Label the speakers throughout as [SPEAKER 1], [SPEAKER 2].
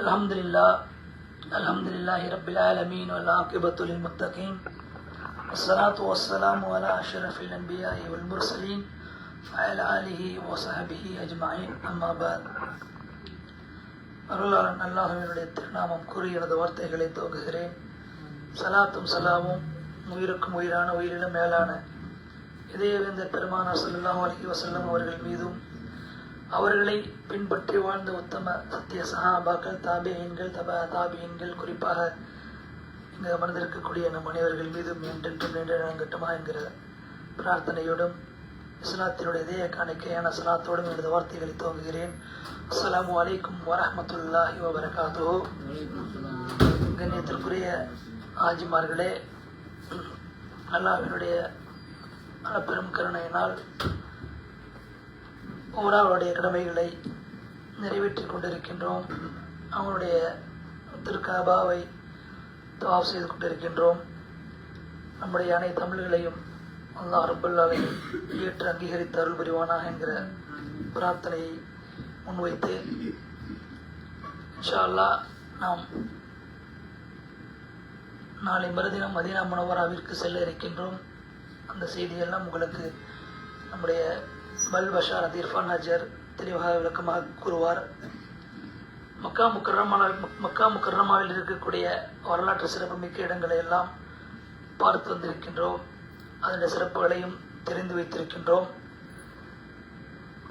[SPEAKER 1] अल्हम्दुलिल्लाह रब्बिल आलमीन वल आक़िबतु लिल मुत्तक़ीन वस्सलातु वस्सलामु अला अशरफिल अंबिया'i वल मुरसलीन व अला आलिहि व सहबिहि अजमाइन अम्मा बाद. அருளாளன் அல்லாஹ்வினுடைய திருநாமம் கூறி எனது வார்த்தைகளை துவங்குகிறேன். சலாத்தும் சலாமும் உயிருக்கும் உயிரான உயிரிலும் மேலான இதயவேந்தர் பெருமானார் ஸல்லல்லாஹு அலைஹி வஸல்லம் அவர்கள் மீதும் அவர்களை பின்பற்றி வாழ்ந்த உத்தம சத்திய சஹாபாக்கள், தாபியீன்கள், தாபியீன்கள், குறிப்பாக இங்கு அமர்ந்திருக்கக்கூடிய நம் அனைவர்கள் மீதும் என்றென்றும் நின்றடங்கட்டுமா என்கிற பிரார்த்தனையோடும் இஸ்லாத்தினுடைய இதய காணிக்கையான சலாத்தோடும் எனது வார்த்தைகளை துவங்குகிறேன். அஸ்ஸலாமு அலைக்கும் வரஹ்மத்துல்லாஹி வபரகாத்துஹு. கண்ணியத்திற்குரிய ஆஜிமார்களே, அல்லாஹ்வினுடைய அளப்பெரும் கருணையினால் அவருடைய கடமைகளை நிறைவேற்றிக் கொண்டிருக்கின்றோம். அவனுடைய திருக்காபாவை தவாஃப் செய்து கொண்டிருக்கின்றோம். நம்முடைய அனைத்து தமிழ்களையும் அல்லாஹ் ரப்பல் ஆலமீன் ஏற்று அங்கீகரித்து அருள் புரிவானாக என்கிற பிரார்த்தனையை முன்வைத்து இன்ஷா அல்லாஹ் நாம் நாளை மறுதினம் மதீனா முனவராவிற்கு செல்ல இருக்கின்றோம். அந்த செய்தியெல்லாம் உங்களுக்கு நம்முடைய பல் பஷார் இர்ஃபான் ஹஜர் தெளிவாக விளக்கமாக கூறுவார். மக்கா முக்கர்ரமாவில் இருக்கக்கூடிய வரலாற்று சிறப்புமிக்க இடங்களை எல்லாம் பார்த்து வந்திருக்கின்றோம். அதனுடைய சிறப்புகளையும் தெரிந்து வைத்திருக்கின்றோம்.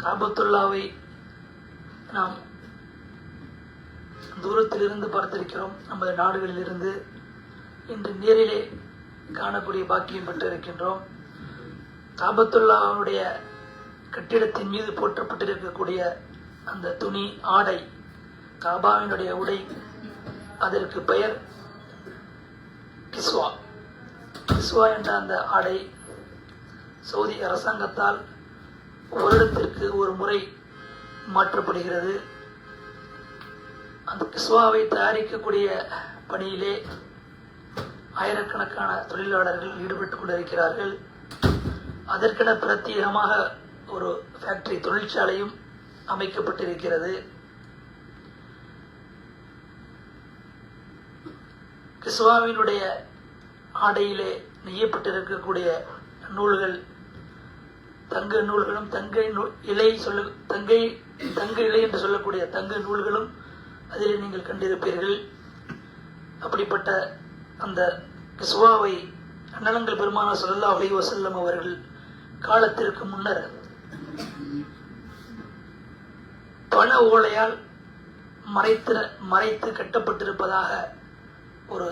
[SPEAKER 1] காபத்துல்லாவை நாம் தூரத்திலிருந்து பார்த்திருக்கிறோம். நமது நாடுகளிலிருந்து இன்று நேரிலே காணக்கூடிய பாக்கியம் பெற்றிருக்கின்றோம். காபத்துல்லாவுடைய கட்டிடத்தின் மீது போற்றப்பட்டிருக்கக்கூடிய அந்த துணி, ஆடை, காபாவினுடைய உடை, அதற்கு பெயர் கிஸ்வா. கிஸ்வா என்ற அந்த ஆடை சவுதி அரசாங்கத்தால் வருடத்திற்கு ஒரு முறை மாற்றப்படுகிறது. அந்த கிஸ்வாவை தயாரிக்கக்கூடிய பணியிலே ஆயிரக்கணக்கான தொழிலாளர்கள் ஈடுபட்டுக் கொண்டிருக்கிறார்கள். அதற்கென பிரத்யேகமாக ஒரு ஃபேக்டரி, தொழிற்சாலையும் அமைக்கப்பட்டிருக்கிறது. கிஸ்வாவினுடைய ஆடையிலே நெய்யப்பட்டிருக்கக்கூடிய நூல்கள் தங்க நூல்களும், தங்க இலை என்று சொல்லக்கூடிய தங்க நூல்களும் அதிலே நீங்கள் கண்டிருப்பீர்கள். அப்படிப்பட்ட அந்த கிஸ்வாவை அண்ணலங்கள் பெருமானார் ஸல்லல்லாஹு அலைஹி வஸல்லம் அவர்கள் காலத்திற்கு முன்னர் பண ஓலையால் மறைத்து கட்டப்பட்டிருப்பதாக ஒரு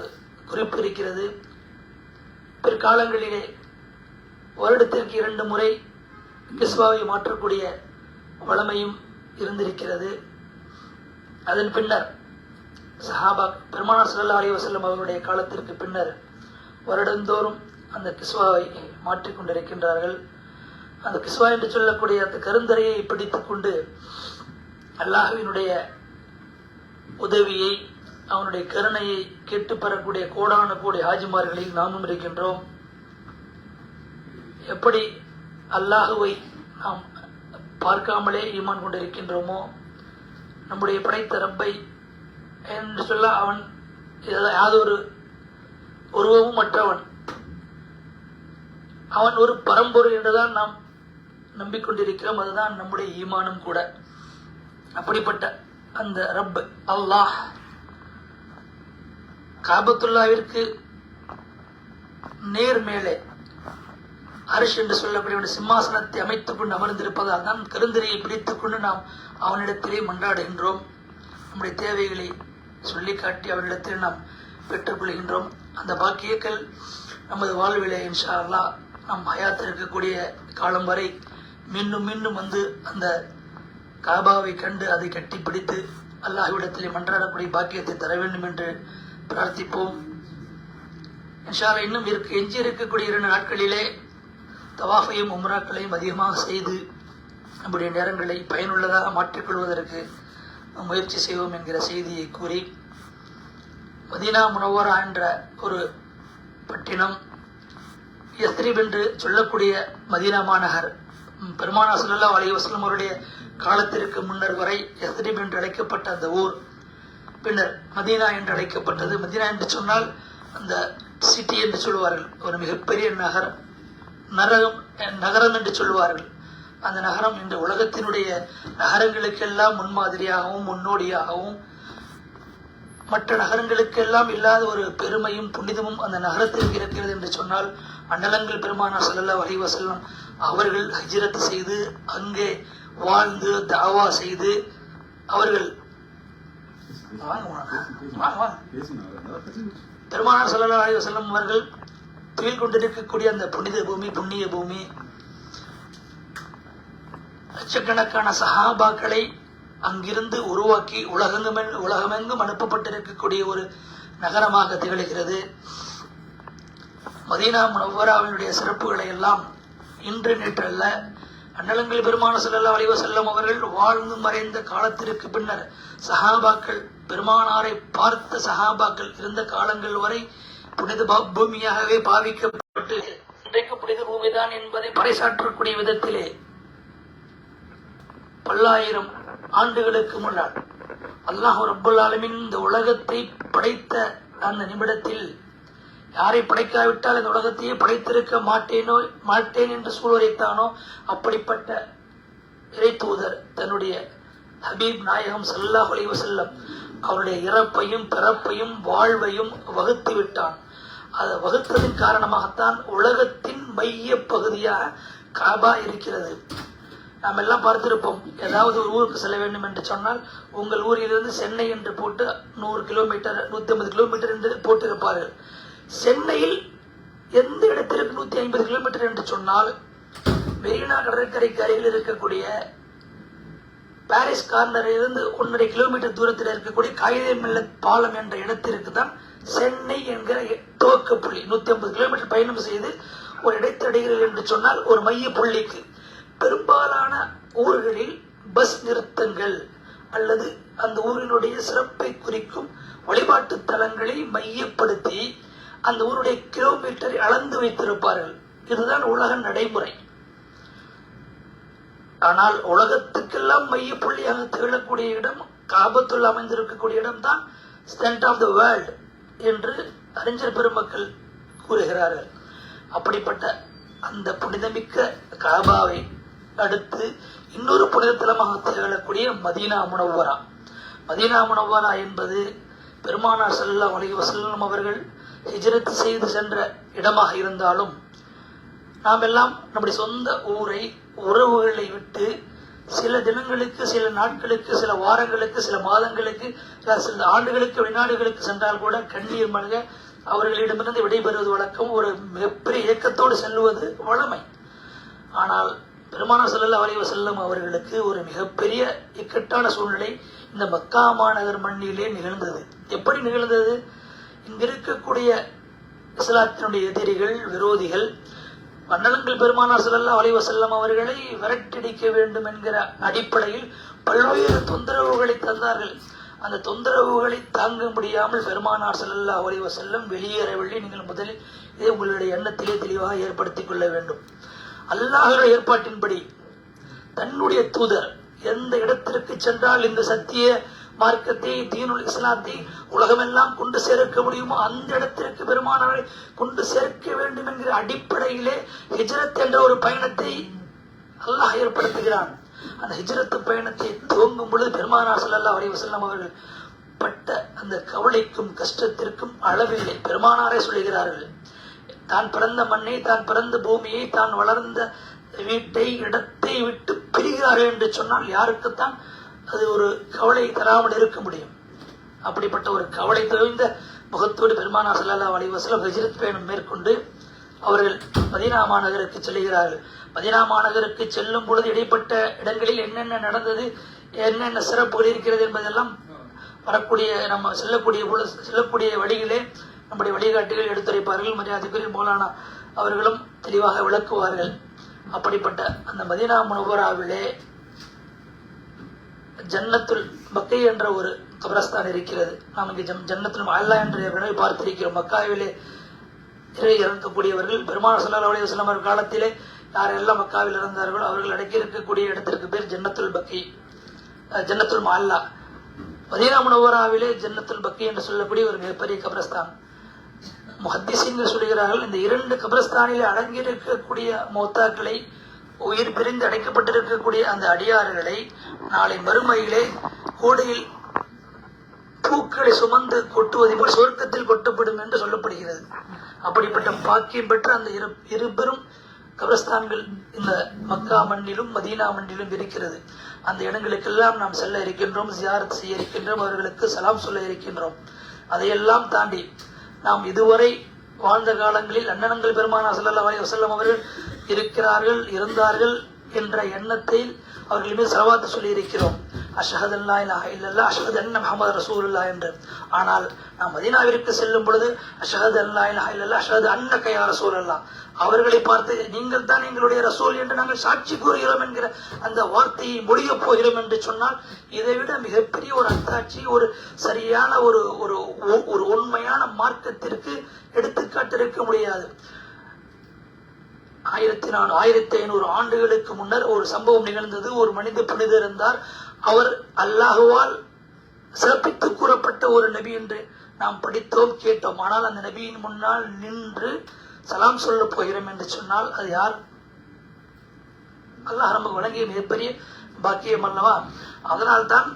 [SPEAKER 1] குறிப்பு இருக்கிறது. பிற்காலங்களிலே வருடத்திற்கு 2 முறை கிஸ்வாவை மாற்றக்கூடிய வளமையும் இருந்திருக்கிறது. அதன் பின்னர் சஹாபா பெருமானார் ஸல்லல்லாஹு அலைஹி வஸல்லம் அவர்களுடைய காலத்திற்கு பின்னர் வருடந்தோறும் அந்த கிஸ்வாவை மாற்றிக்கொண்டிருக்கின்றார்கள். அந்த கிஸ்வா என்று சொல்லக்கூடிய அந்த கருந்தரையை பிடித்துக் கொண்டு அல்லாஹ்வினுடைய உதவியை, அவனுடைய கருணையை கேட்டு பெறக்கூடிய கோடான கோடி ஹாஜிமார்களில் நாமும் இருக்கின்றோம். எப்படி அல்லாஹுவை நாம் பார்க்காமலே ஈமான் கொண்டிருக்கின்றோமோ, நம்முடைய படைத்த ரப்பை என்று சொல்ல அவன் யாதொரு உருவமும் மற்றவன், அவன் ஒரு பரம்பொருள் என்றுதான் நாம் நம்பிக்கொண்டிருக்கிறோம். அதுதான் நம்முடைய ஈமானும் கூட. அப்படிப்பட்ட அந்த ரப் அல்லாஹ் காபத்துல்லாவிற்கு நேர் மேலே அரிஷ் என்று சொல்லக்கூடிய சிம்மாசனத்தை அமைத்துக் கொண்டு அமர்ந்திருப்பதால் தான் கருந்தரையை பிடித்துக் கொண்டு நாம் அவனிடத்திலே மன்றாடுகின்றோம். நம்முடைய தேவைகளை சொல்லி காட்டி அவனிடத்தில் நாம் பெற்றுக்கொள்கின்றோம். அந்த பாக்கியங்கள் நமது வாழ்விலே இன்ஷா அல்லாஹ் நாம் ஹயாத் இருக்கக்கூடிய காலம் வரை மீண்டும் மீண்டும் வந்து அந்த காபாவை கண்டு அதை கட்டி பிடித்து அல்லாஹ்விடத்திலே மன்றாடக்கூடிய பாக்கியத்தை தர வேண்டும் என்று பிரார்த்திப்போம். இன்ஷா அல்லாஹ் இன்னும் எஞ்சி இருக்கக்கூடிய 2 நாட்களிலே தவாஃபையும் உம்ராக்களையும் அதிகமாக செய்து நம்முடைய நேரங்களை பயனுள்ளதாக மாற்றிக்கொள்வதற்கு முயற்சி செய்வோம் என்கிற செய்தியை கூறி, மதீனா முனவ்வரா என்ற ஒரு பட்டினம், யஸ்ரிப் என்று சொல்லக்கூடிய மதீனா மாநகர், பெருமானார் ஸல்லல்லாஹு அலைஹி வஸல்லம் அவருடைய காலத்திற்கு முன்னர் வரை யஸ்ரிப் என்று அழைக்கப்பட்ட அந்த ஊர் பின்னர் மதீனா என்று அழைக்கப்பட்டது. மதீனா என்று சொன்னால் அந்த சிட்டி என்று சொல்லுவார்கள், ஒரு மிகப்பெரிய நகரம் என்று சொல்லுவார்கள். அந்த நகரம் இந்த உலகத்தினுடைய நகரங்களுக்கெல்லாம் முன்மாதிரியாகவும் முன்னோடியாகவும் மற்ற நகரங்களுக்கெல்லாம் இல்லாத ஒரு பெருமையும் புனிதமும் அந்த நகரத்திற்கு இருக்கிறது என்று சொன்னால், அண்ணலங்கள் பெருமானார் ஸல்லல்லாஹு அலைஹி வஸல்லம் அவர்கள் ஹிஜ்ரத் செய்து அங்கே வாழ்ந்து தாவா செய்து அவர்கள் பெருமானார் ஸல்லல்லாஹு அலைஹி வஸல்லம் அவர்கள் துயில் கொண்டிருக்கக்கூடிய அந்த புனித பூமி, புண்ணிய பூமி, லட்சக்கணக்கான சஹாபாக்களை அங்கிருந்து உருவாக்கி உலகமெங்கும் அனுப்பப்பட்டிருக்கக்கூடிய ஒரு நகரமாக திகழ்கிறது. மதீனா முனவ்வராவினுடைய சிறப்புகளை எல்லாம் இன்று நேற்றல்ல, அண்ணலங்கள் பெருமானார் ஸல்லல்லாஹு அலைஹி வஸல்லம் அவர்கள் வாழ்ந்து மறைந்த காலத்திற்கு பின்னர் சஹாபாக்கள், பெருமானாரை பார்த்த சஹாபாக்கள் இருந்த காலங்கள் வரை புனித பூமியாகவே பாவிக்கப்பட்டு இன்றைக்கு புனித பூமிதான் என்பதை பறைசாற்றக்கூடிய விதத்திலே பல்லாயிரம் ஆண்டுகளுக்கு முன்னால் அல்லாஹ் ரப்பல் ஆலமீன் இந்த உலகத்தை படைத்த அந்த நிமிடத்தில் யாரை படைக்காவிட்டால் இந்த உலகத்தையே படைத்திருக்க மாட்டேன் என்று சூழ்வரைத்தானோ அப்படிப்பட்ட இறை தூதர் தன்னுடைய ஹபீப் நாயகம் ஸல்லல்லாஹு அலைஹி வஸல்லம் அவருடைய இறப்பையும் பிறப்பையும் வாழ்வையும் வகுத்து விட்டான். அதை வகுத்ததின் காரணமாகத்தான் உலகத்தின் மைய பகுதியாக காபா இருக்கிறது. நாம் எல்லாம் பார்த்திருப்போம், ஏதாவது ஒரு ஊருக்கு செல்ல வேண்டும் என்று சொன்னால் உங்கள் ஊரிலிருந்து சென்னை என்று போட்டு 100 கிலோமீட்டர் 150 கிலோமீட்டர் என்று போட்டிருப்பார்கள். சென்னையில் எந்த இடத்திற்கு 150 கிலோமீட்டர் என்று சொன்னால், மெரினா கடற்கரைக்கு அருகில் இருக்கக்கூடிய பாரிஸ் கார்னரில் இருந்து 1.5 கிலோமீட்டர் தூரத்தில் இருக்கக்கூடிய காயிதே மில்லத் பாலம் என்ற இடத்திற்கு தான் சென்னை என்கிற துவக்க புள்ளி. 150 கிலோமீட்டர் பயணம் செய்து ஒரு இடைத்தடைகள் என்று சொன்னால் ஒரு மைய புள்ளிக்கு. பெரும்பாலான ஊர்களில் பஸ் நிறுத்தங்கள் அல்லது அந்த ஊரினுடைய சிறப்பை குறிக்கும் வழிபாட்டு தலங்களை மையப்படுத்தி அந்த ஊருடைய கிலோமீட்டரை அளந்து வைத்திருப்பார்கள். இதுதான் உலக நடைமுறை. ஆனால் உலகத்துக்கெல்லாம் மைய புள்ளியாக திகழக்கூடிய இடம், காபத்துல் அமைந்திருக்கக்கூடிய இடம் தான் சென்டர் ஆஃப் த வேர்ல்ட் என்று அறிஞர் பெருமக்கள் கூறுகிறார்கள். அப்படிப்பட்ட அந்த புனிதமிக்க காபாவை அடுத்து இன்னொரு புனித தலமாக திகழக்கூடிய மதீனா முனவ்வரா. மதீனா முனவ்வரா என்பது பெருமானார் ஸல்லல்லாஹு அலைஹி வஸல்லம் அவர்கள் ஹிஜ்ரத் செய்து சென்ற இடமாக இருந்தாலும், நாம் எல்லாம் நம்முடைய சொந்த ஊரை, உறவுகளை விட்டு சில தினங்களுக்கு, சில நாட்களுக்கு, சில வாரங்களுக்கு, சில மாதங்களுக்கு, சில ஆண்டுகளுக்கு, வெளிநாடுகளுக்கு சென்றால் கூட கண்ணீர் மல்க அவர்களிடமிருந்து விடைபெறுவது வழக்கம். ஒரு மிகப்பெரிய இயக்கத்தோடு செல்வது வழமை. ஆனால் பெருமானார் ஸல்லல்லாஹு அலைஹி வஸல்லம் அவர்களுக்கு ஒரு மிகப்பெரிய இக்கட்டான சூழ்நிலை இந்த மக்கா மாநகர் மண்ணிலே நிகழ்ந்தது. எப்படி நிகழ்ந்தது? இங்கிருக்கக்கூடிய இஸ்லாத்தினுடைய எதிரிகள், விரோதிகள் அண்ணலங்கள் பெருமானார் ஸல்லல்லாஹு அலைஹி வஸல்லம் அவர்களை விரட்டடிக்க வேண்டும் என்கிற அடிப்படையில் பல்வேறு தொந்தரவுகளை தந்தார்கள். அந்த தொந்தரவுகளை தாங்க முடியாமல் பெருமானார் ஸல்லல்லாஹு அலைஹி வஸல்லம் வெளியேறவில்லை. நீங்கள் முதலில் இதை உங்களுடைய எண்ணத்திலே தெளிவாக ஏற்படுத்திக் கொள்ள வேண்டும். அல்லாஹ்வுடைய ஏற்பாட்டின்படி தன்னுடைய தூதர் எந்த இடத்திற்கு சென்றால் இந்த சத்திய மார்க்கத்தை, தீனுல் இஸ்லாத்தை உலகமெல்லாம் கொண்டு சேர்க்க முடியுமோ அந்த இடத்திற்கு பெருமானாரை கொண்டு சேர்க்க வேண்டும் என்கிற அடிப்படையிலே ஹிஜ்ரத் என்ற ஒரு பயணத்தை அல்லாஹ் ஏற்படுத்துகிறான். அந்த ஹிஜ்ரத் பயணத்தை துவங்கும் பொழுது பெருமானார் ஸல்லல்லாஹு அலைஹி வஸல்லம் அவர்கள் பட்ட அந்த கவலைக்கும் கஷ்டத்திற்கும் அளவில்லை. பெருமானாரே சொல்லுகிறார்கள், தான் பிறந்த மண்ணை, தான் பிறந்த பூமியை, தான் வளர்ந்த வீட்டை, இடத்தை விட்டு பிரிகிறார்கள் என்று சொன்னால் யாருக்குத்தான் அது ஒரு கவலை தராமல் இருக்க முடியும்? அப்படிப்பட்ட ஒரு கவலை தோய்ந்த முகத்தோடு பெருமானார் ஸல்லல்லாஹு அலைஹி வஸல்லம் ஹிஜ்ரத் பயணம் மேற்கொண்டு அவர்கள் மதீனா மாநகருக்கு செல்கிறார்கள். மதீனா மாநகருக்கு செல்லும் பொழுது இடைப்பட்ட இடங்களில் என்னென்ன நடந்தது, என்னென்ன சிறப்புகள் இருக்கிறது என்பதெல்லாம் வரக்கூடிய நம்ம செல்லக்கூடிய வழிகளே நம்முடைய வழிகாட்டிகள் எடுத்துரைப்பார்கள். மரியாதைக்குரிய மௌலானா அவர்களும் தெளிவாக விளக்குவார்கள். அப்படிப்பட்ட அந்த மதீனா முனவ்வராவிலே ஜன்னத்துல் பக்கை என்ற ஒரு கபரஸ்தான் இருக்கிறது. நாம் இங்கே ஜன்னத்துல் மஅல்லா என்ற இடத்தை பார்த்திருக்கிறோம். மக்காவிலே இறக்கக்கூடியவர்கள் பெருமானார் ஸல்லல்லாஹு அலைஹி வஸல்லம் அவர்கள் காலத்திலே யாரெல்லாம் மக்காவில் இறந்தார்களோ அவர்கள் அடக்கி இருக்கக்கூடிய இடத்திற்கு பேர் ஜன்னத்துல் பக்கை, ஜன்னத்துல் மஅல்லா. மதீனா முனவ்வராவிலே ஜன்னத்துல் பக்கி என்று சொல்லக்கூடிய ஒரு மிகப்பெரிய கபரஸ்தான். முஹத்திஸீன்கள் சொல்கிறார்கள், இந்த 2 கபரஸ்தானிலே அடங்கியிருக்கக்கூடிய மௌத்தாக்களை, உயிர் பிரிந்து அடைக்கப்பட்டிருக்கக்கூடிய அந்த அடியார்களை நாளை மறுமையிலே கோடையில் பூக்களை சுமந்து கொட்டுவதை போல் சொர்க்கத்தில் கொட்டப்படும் என்று சொல்லப்படுகிறது. அப்படிப்பட்ட பாக்கியம் பெற்ற அந்த இருபெரும் கபரஸ்தான்கள் இந்த மக்கா மண்ணிலும் மதீனா மண்ணிலும் இருக்கிறது. அந்த இடங்களுக்கெல்லாம் நாம் செல்ல இருக்கின்றோம், ஜியாரத் செய்ய இருக்கின்றோம், அவர்களுக்கு சலாம் சொல்ல இருக்கின்றோம். அதையெல்லாம் தாண்டி நாம் இதுவரை வாழ்ந்த காலங்களில் அண்ணனங்கள் பெருமானா ஸல்லல்லாஹு அலைஹி வஸல்லம் அவர்கள் இருக்கிறார்கள், இருந்தார்கள் என்ற எண்ணத்தில் அவர்கள் மீது ஸலவாத் சொல்லி இருக்கிறோம். அஷ்ஹது அல்லா இலாஹ இல்லல்லாஹ், அஷ்ஹது அன்ன முஹம்மது ரசூலுல்லாஹ் என்று. ஆனால் நாம் மதீனாவிற்கு செல்லும் பொழுது அஷ்ஹது அல்லா இலாஹ இல்லல்லாஹ், அஷ்ஹது அன்னக யா ரசூலல்லாஹ், அவர்களை பார்த்து நீங்கள் தான் எங்களுடைய ரசூல் என்று நாங்கள் சாட்சி கூறுகிறோம் என்கிற அந்த வார்த்தையை முடிய போகிறோம் என்று சொன்னால், இதைவிட மிகப்பெரிய ஒரு அத்தாட்சி, ஒரு சரியான ஒரு ஒரு உண்மையான மார்க்கத்திற்கு எடுத்துக்காட்டு இருக்க முடியாது. 1500 ஆண்டுகளுக்கு முன்னர் ஒரு சம்பவம் நிகழ்ந்தது. ஒரு மனித புனிதர் இருந்தார். அவர் அல்லாஹுவால் சிறப்பித்து கூறப்பட்ட ஒரு நபி என்று நாம் படித்தோம், கேட்டோம். ஆனால் அந்த நபியின் முன்னால் நின்று சலாம் சொல்ல போகிறோம் என்று சொன்னால் அது யார்? அல்லாஹ் நமக்கு வழங்கிய மிகப்பெரிய பாக்கியம் அல்லவா? அதனால்தான்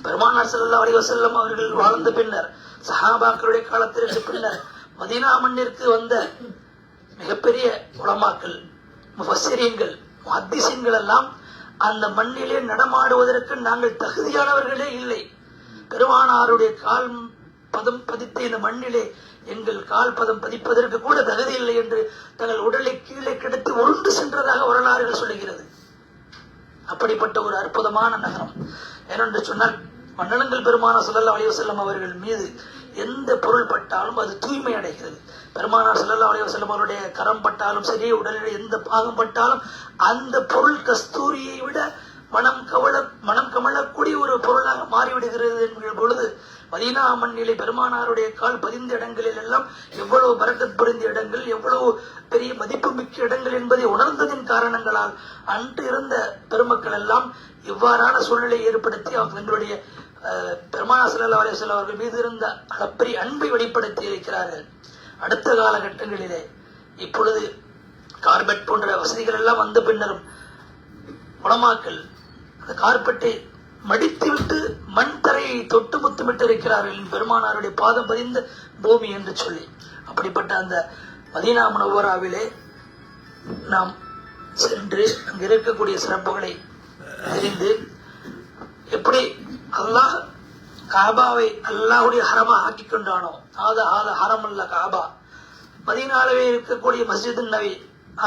[SPEAKER 1] பெருமானார் ஸல்லல்லாஹு அலைஹி வஸல்லம் அவர்கள் வாழ்ந்த பின்னர், சஹாபாக்களுடைய காலத்திற்கு பின்னர் மதீனா மண்ணிற்கு வந்த மிகப்பெரிய உலமாக்கள், முஃபஸ்ஸிரீன்கள், முஹத்திஸீன்கள் எல்லாம் அந்த மண்ணிலே நடமாடுவதற்கு நாங்கள் தகுதியானவர்களே இல்லை. பெருமானாருடைய கால் பதம் பதித்த இந்த மண்ணிலே எங்கள் கால் பதம் பதிப்பதற்கு கூட தகுதி இல்லை என்று தங்கள் உடலை கீழே கிடத்தி உருண்டு சென்றதாக வரலாறுகள் சொல்லுகிறது. அப்படிப்பட்ட ஒரு அற்புதமான நகரம். ஏனென்று சொன்னால், மன்னனங்கள் பெருமானார் ஸல்லல்லாஹு அலைஹி வஸல்லம் அவர்கள் மீது எந்த பொருள் பட்டாலும் அது தூய்மை அடைகிறது. பெருமானார் ஸல்லல்லாஹு அலைஹி வஸல்லம் அவருடைய கரம் பட்டாலும் சரி, உடலில் எந்த பாகம் பட்டாலும் அந்த பொருள் கஸ்தூரியை விட மனம் கமழக்கூடிய ஒரு பொருளாக மாறிவிடுகிறது என்கிற பொழுது, மதீனா மண்ணிலே பெருமானாருடைய கால் பதிந்த இடங்களில் எல்லாம் எவ்வளவு பரக்கத் பொருந்த இடங்கள், எவ்வளவு பெரிய மதிப்பு மிக்க இடங்கள் என்பதை உணர்ந்ததின் காரணங்களால் அன்று இருந்த பெருமக்கள் எல்லாம் இவ்வாறான சூழ்நிலை ஏற்படுத்தி அவர்களுடைய பெருமானார் ஸல்லல்லாஹு அலைஹி வஸல்லம் அவர்கள் மீது இருந்த அளப்பரிய அன்பை வெளிப்படுத்தி இருக்கிறார்கள். அடுத்த காலகட்டங்களிலே இப்பொழுது கார்பெட் போன்ற வசதிகள் எல்லாம் வந்த பின்னரும் உலமாக்கள் அந்த கார்பெட்டை மடித்துவிட்டு மண் தரையை தொட்டு முத்தமிட்டு இருக்கிறார்கள், பெருமானாருடைய பாதம் பதிந்த பூமி என்று சொல்லி. அப்படிப்பட்ட அந்த மதீனா முனவ்வராவிலே நாம் சென்று அங்கு இருக்கக்கூடிய சிறப்புகளை தெரிந்து, எப்படி அல்லாஹ் காபாவை அல்லாஹுடைய ஹரமா ஆக்கி கொண்டானோ, ஹரம் அல்ல காபா. மதீனாவிலே இருக்கக்கூடிய மஸ்ஜித் நபி,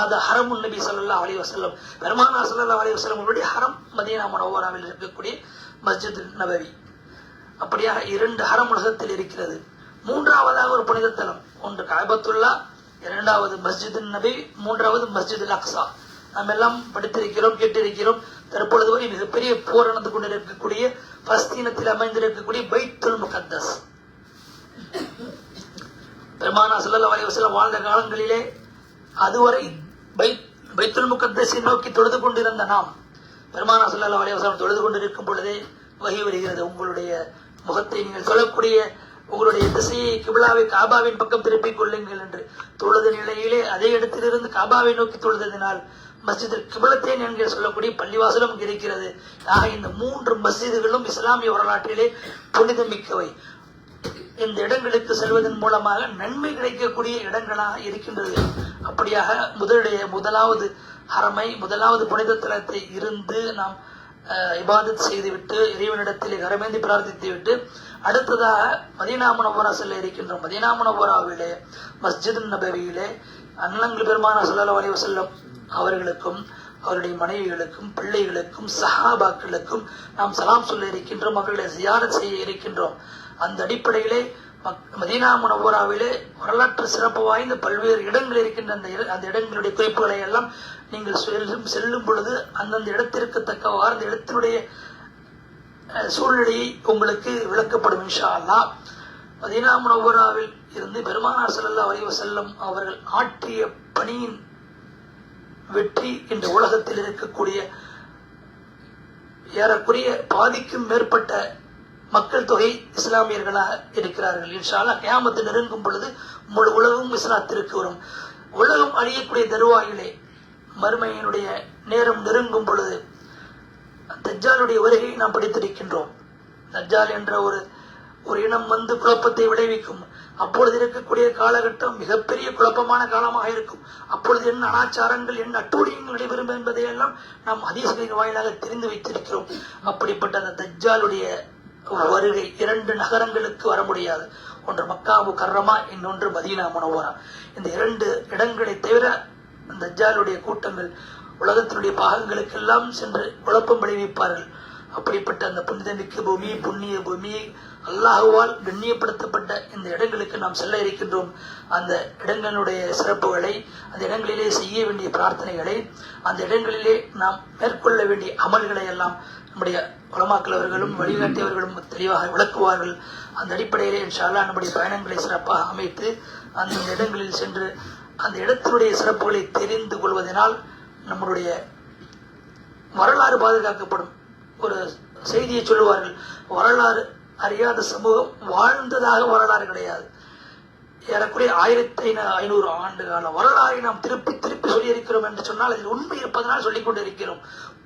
[SPEAKER 1] அது ஹரமுன் நபி ஸல்லல்லாஹு அலைஹி வஸல்லம், பெருமானார் ஸல்லல்லாஹு அலைஹி வஸல்லம் அவருடைய ஹரம் மதீனா முனவ்வராவில் இருக்கக்கூடிய மஸ்ஜித் நபவி. அப்படியாக 2 ஹரம் உலகத்தில் இருக்கிறது. 3ஆவதாக ஒரு புனித தலம், ஒன்று கஅபத்துல்லா, 2வது மஸ்ஜித் நபி, 3வது மஸ்ஜித் அக்ஸா. நாம் எல்லாம் படித்திருக்கிறோம், கேட்டிருக்கிறோம். தற்பொழுது வரை மிகப்பெரிய போர் நடந்து கொண்டிருக்கக்கூடிய பலஸ்தீனத்தில் அமைந்திருக்கக்கூடிய பைத்துல் முகத்தஸ். பெருமானார் ஸல்லல்லாஹு அலைஹி வஸல்லம் வாழ்ந்த காலங்களிலே அதுவரை பைத்துல் முகத்தஸை நோக்கி தொழுது கொண்டிருந்த நாம், பெருமானார் ஸல்லல்லாஹு அலைஹி வஸல்லம் தொழுது கொண்டிருக்கும் பொழுதே வஹி வருகிறது, உங்களுடைய முகத்தை நீங்கள் தொழக்கூடிய உங்களுடைய திசையை கிப்லாவை காபாவின் பக்கம் திருப்பிக் கொள்ளுங்கள் என்று. தொழுத நிலையிலே அதே இடத்திலிருந்து காபாவை நோக்கி தொழுததினால் மஸ்ஜித் கிப்லத்தேன் என்கிற சொல்லக்கூடிய பள்ளிவாசலும் இருக்கிறது. ஆக இந்த 3 மஸ்ஜிதுகளும் இஸ்லாமிய வரலாற்றிலே புனிதமிக்கவை. இந்த இடங்களுக்கு செல்வதன் மூலமாக நன்மை கிடைக்கக்கூடிய இடங்களாக இருக்கின்றது. அப்படியாக முதலாவது ஹரமை, முதலாவது புனித தலத்தை இருந்து நாம் இபாதத் செய்துவிட்டு இறைவனிடத்தில் கரமேந்தி பிரார்த்தித்து விட்டு அடுத்ததாக மதீனா முனவ்வரா செல்ல இருக்கின்றோம். மதீனா முனவ்வராவிலே மஸ்ஜித் நபவியிலே அண்ணங்கள் பெருமானார் ஸல்லல்லாஹு அலைஹி வஸல்லம் அவர்களுக்கும் அவருடைய மனைவிகளுக்கும் பிள்ளைகளுக்கும் சஹாபாக்களுக்கும் நாம் சலாம் சொல்ல இருக்கின்றோம், அவர்களை ஜியாரத் செய்ய இருக்கின்றோம். அந்த அடிப்படையிலே மதீனா முனவ்வராவிலே வரலாற்று சிறப்பு வாய்ந்த பல்வேறு இடங்கள் இருக்கின்ற அந்த இடங்களுடைய குறிப்புகளை எல்லாம் நீங்கள் செல்லும் பொழுது அந்தந்த இடத்திற்கு தக்கவாறு அந்த இடத்தினுடைய சூழ்நிலையை உங்களுக்கு விளக்கப்படும் இன்ஷா அல்லாஹ். மதீனா முனவ்வராவில் இருந்து பெருமானார் ஸல்லல்லாஹு அலைஹி வஸல்லம் அவர்கள் ஆற்றிய பணியின் வெற்றி இந்த உலகத்தில் இருக்கக்கூடிய ஏறக்குறைய பாதிக்கும் மேற்பட்ட மக்கள் தொகை இஸ்லாமியர்களாக இருக்கிறார்கள். இன்ஷா அல்லாஹ் கியாமத்து நெருங்கும் பொழுது முழு உலகம் இஸ்லாத்திற்கு வரும். உலகம் அழியக்கூடிய தருவாயிலே மறுமையினுடைய நேரம் நெருங்கும் பொழுது தஜ்ஜாலுடைய வருகையை நாம் படித்திருக்கின்றோம். தஜ்ஜால் என்ற ஒரு இனம் வந்து குழப்பத்தை விளைவிக்கும். அப்பொழுது இருக்கக்கூடிய காலகட்டம் மிகப்பெரிய குழப்பமான காலமாக இருக்கும். அப்பொழுது என்ன அனாச்சாரங்கள், என்ன அட்டூழியங்கள் நடைபெறும் என்பதையெல்லாம் நாம் ஹதீஸ்களின் வாயிலாக தெரிந்து வைத்திருக்கிறோம். அப்படிப்பட்ட அந்த தஜ்ஜாலுடைய வருகை 2 நகரங்களுக்கு வர முடியாது. ஒன்று மக்கா முகர்ரமா, இன்னொன்று மதீனா முனவ்வரா. இந்த 2 இடங்களை தவிர அந்த தஜ்ஜாலுடைய கூட்டங்கள் உலகத்தினுடைய பாகங்களுக்கெல்லாம் சென்று குழப்பம் விளைவிப்பார்கள். அப்படிப்பட்ட அந்த புனிதமிக்க பூமி, புண்ணிய பூமி, அல்லாஹுவால் கண்ணியப்படுத்தப்பட்ட இந்த இடங்களுக்கு நாம் செல்ல இருக்கின்றோம். அந்த இடங்களுடைய சிறப்புகளை, அந்த இடங்களிலே செய்ய வேண்டிய பிரார்த்தனைகளை, அந்த இடங்களிலே நாம் மேற்கொள்ள வேண்டிய அமல்களை எல்லாம் நம்முடைய உலமாக்கள் அவர்களும் வழிகாட்டியவர்களும் தெளிவாக விளக்குவார்கள். அந்த அடிப்படையிலே இன்ஷா அல்லாஹ் நம்முடைய பயணங்களை சிறப்பாக அமைத்து அந்த இடங்களில் சென்று அந்த இடத்தினுடைய சிறப்புகளை தெரிந்து கொள்வதனால் நம்முடைய வரலாறு பாதுகாக்கப்படும். ஒரு செய்தியை சொல்லுவார்கள், வரலாறு அறியாத சமூகம் வாழ்ந்ததாக வரலாறு கிடையாது. ஏறக்குறைய 1500 ஆண்டு கால வரலாறை நாம் திருப்பி திருப்பி சொல்லி இருக்கிறோம் என்று சொன்னால் அதில் உண்மை இருப்பதனால் சொல்லிக் கொண்டிருக்கிறோம்.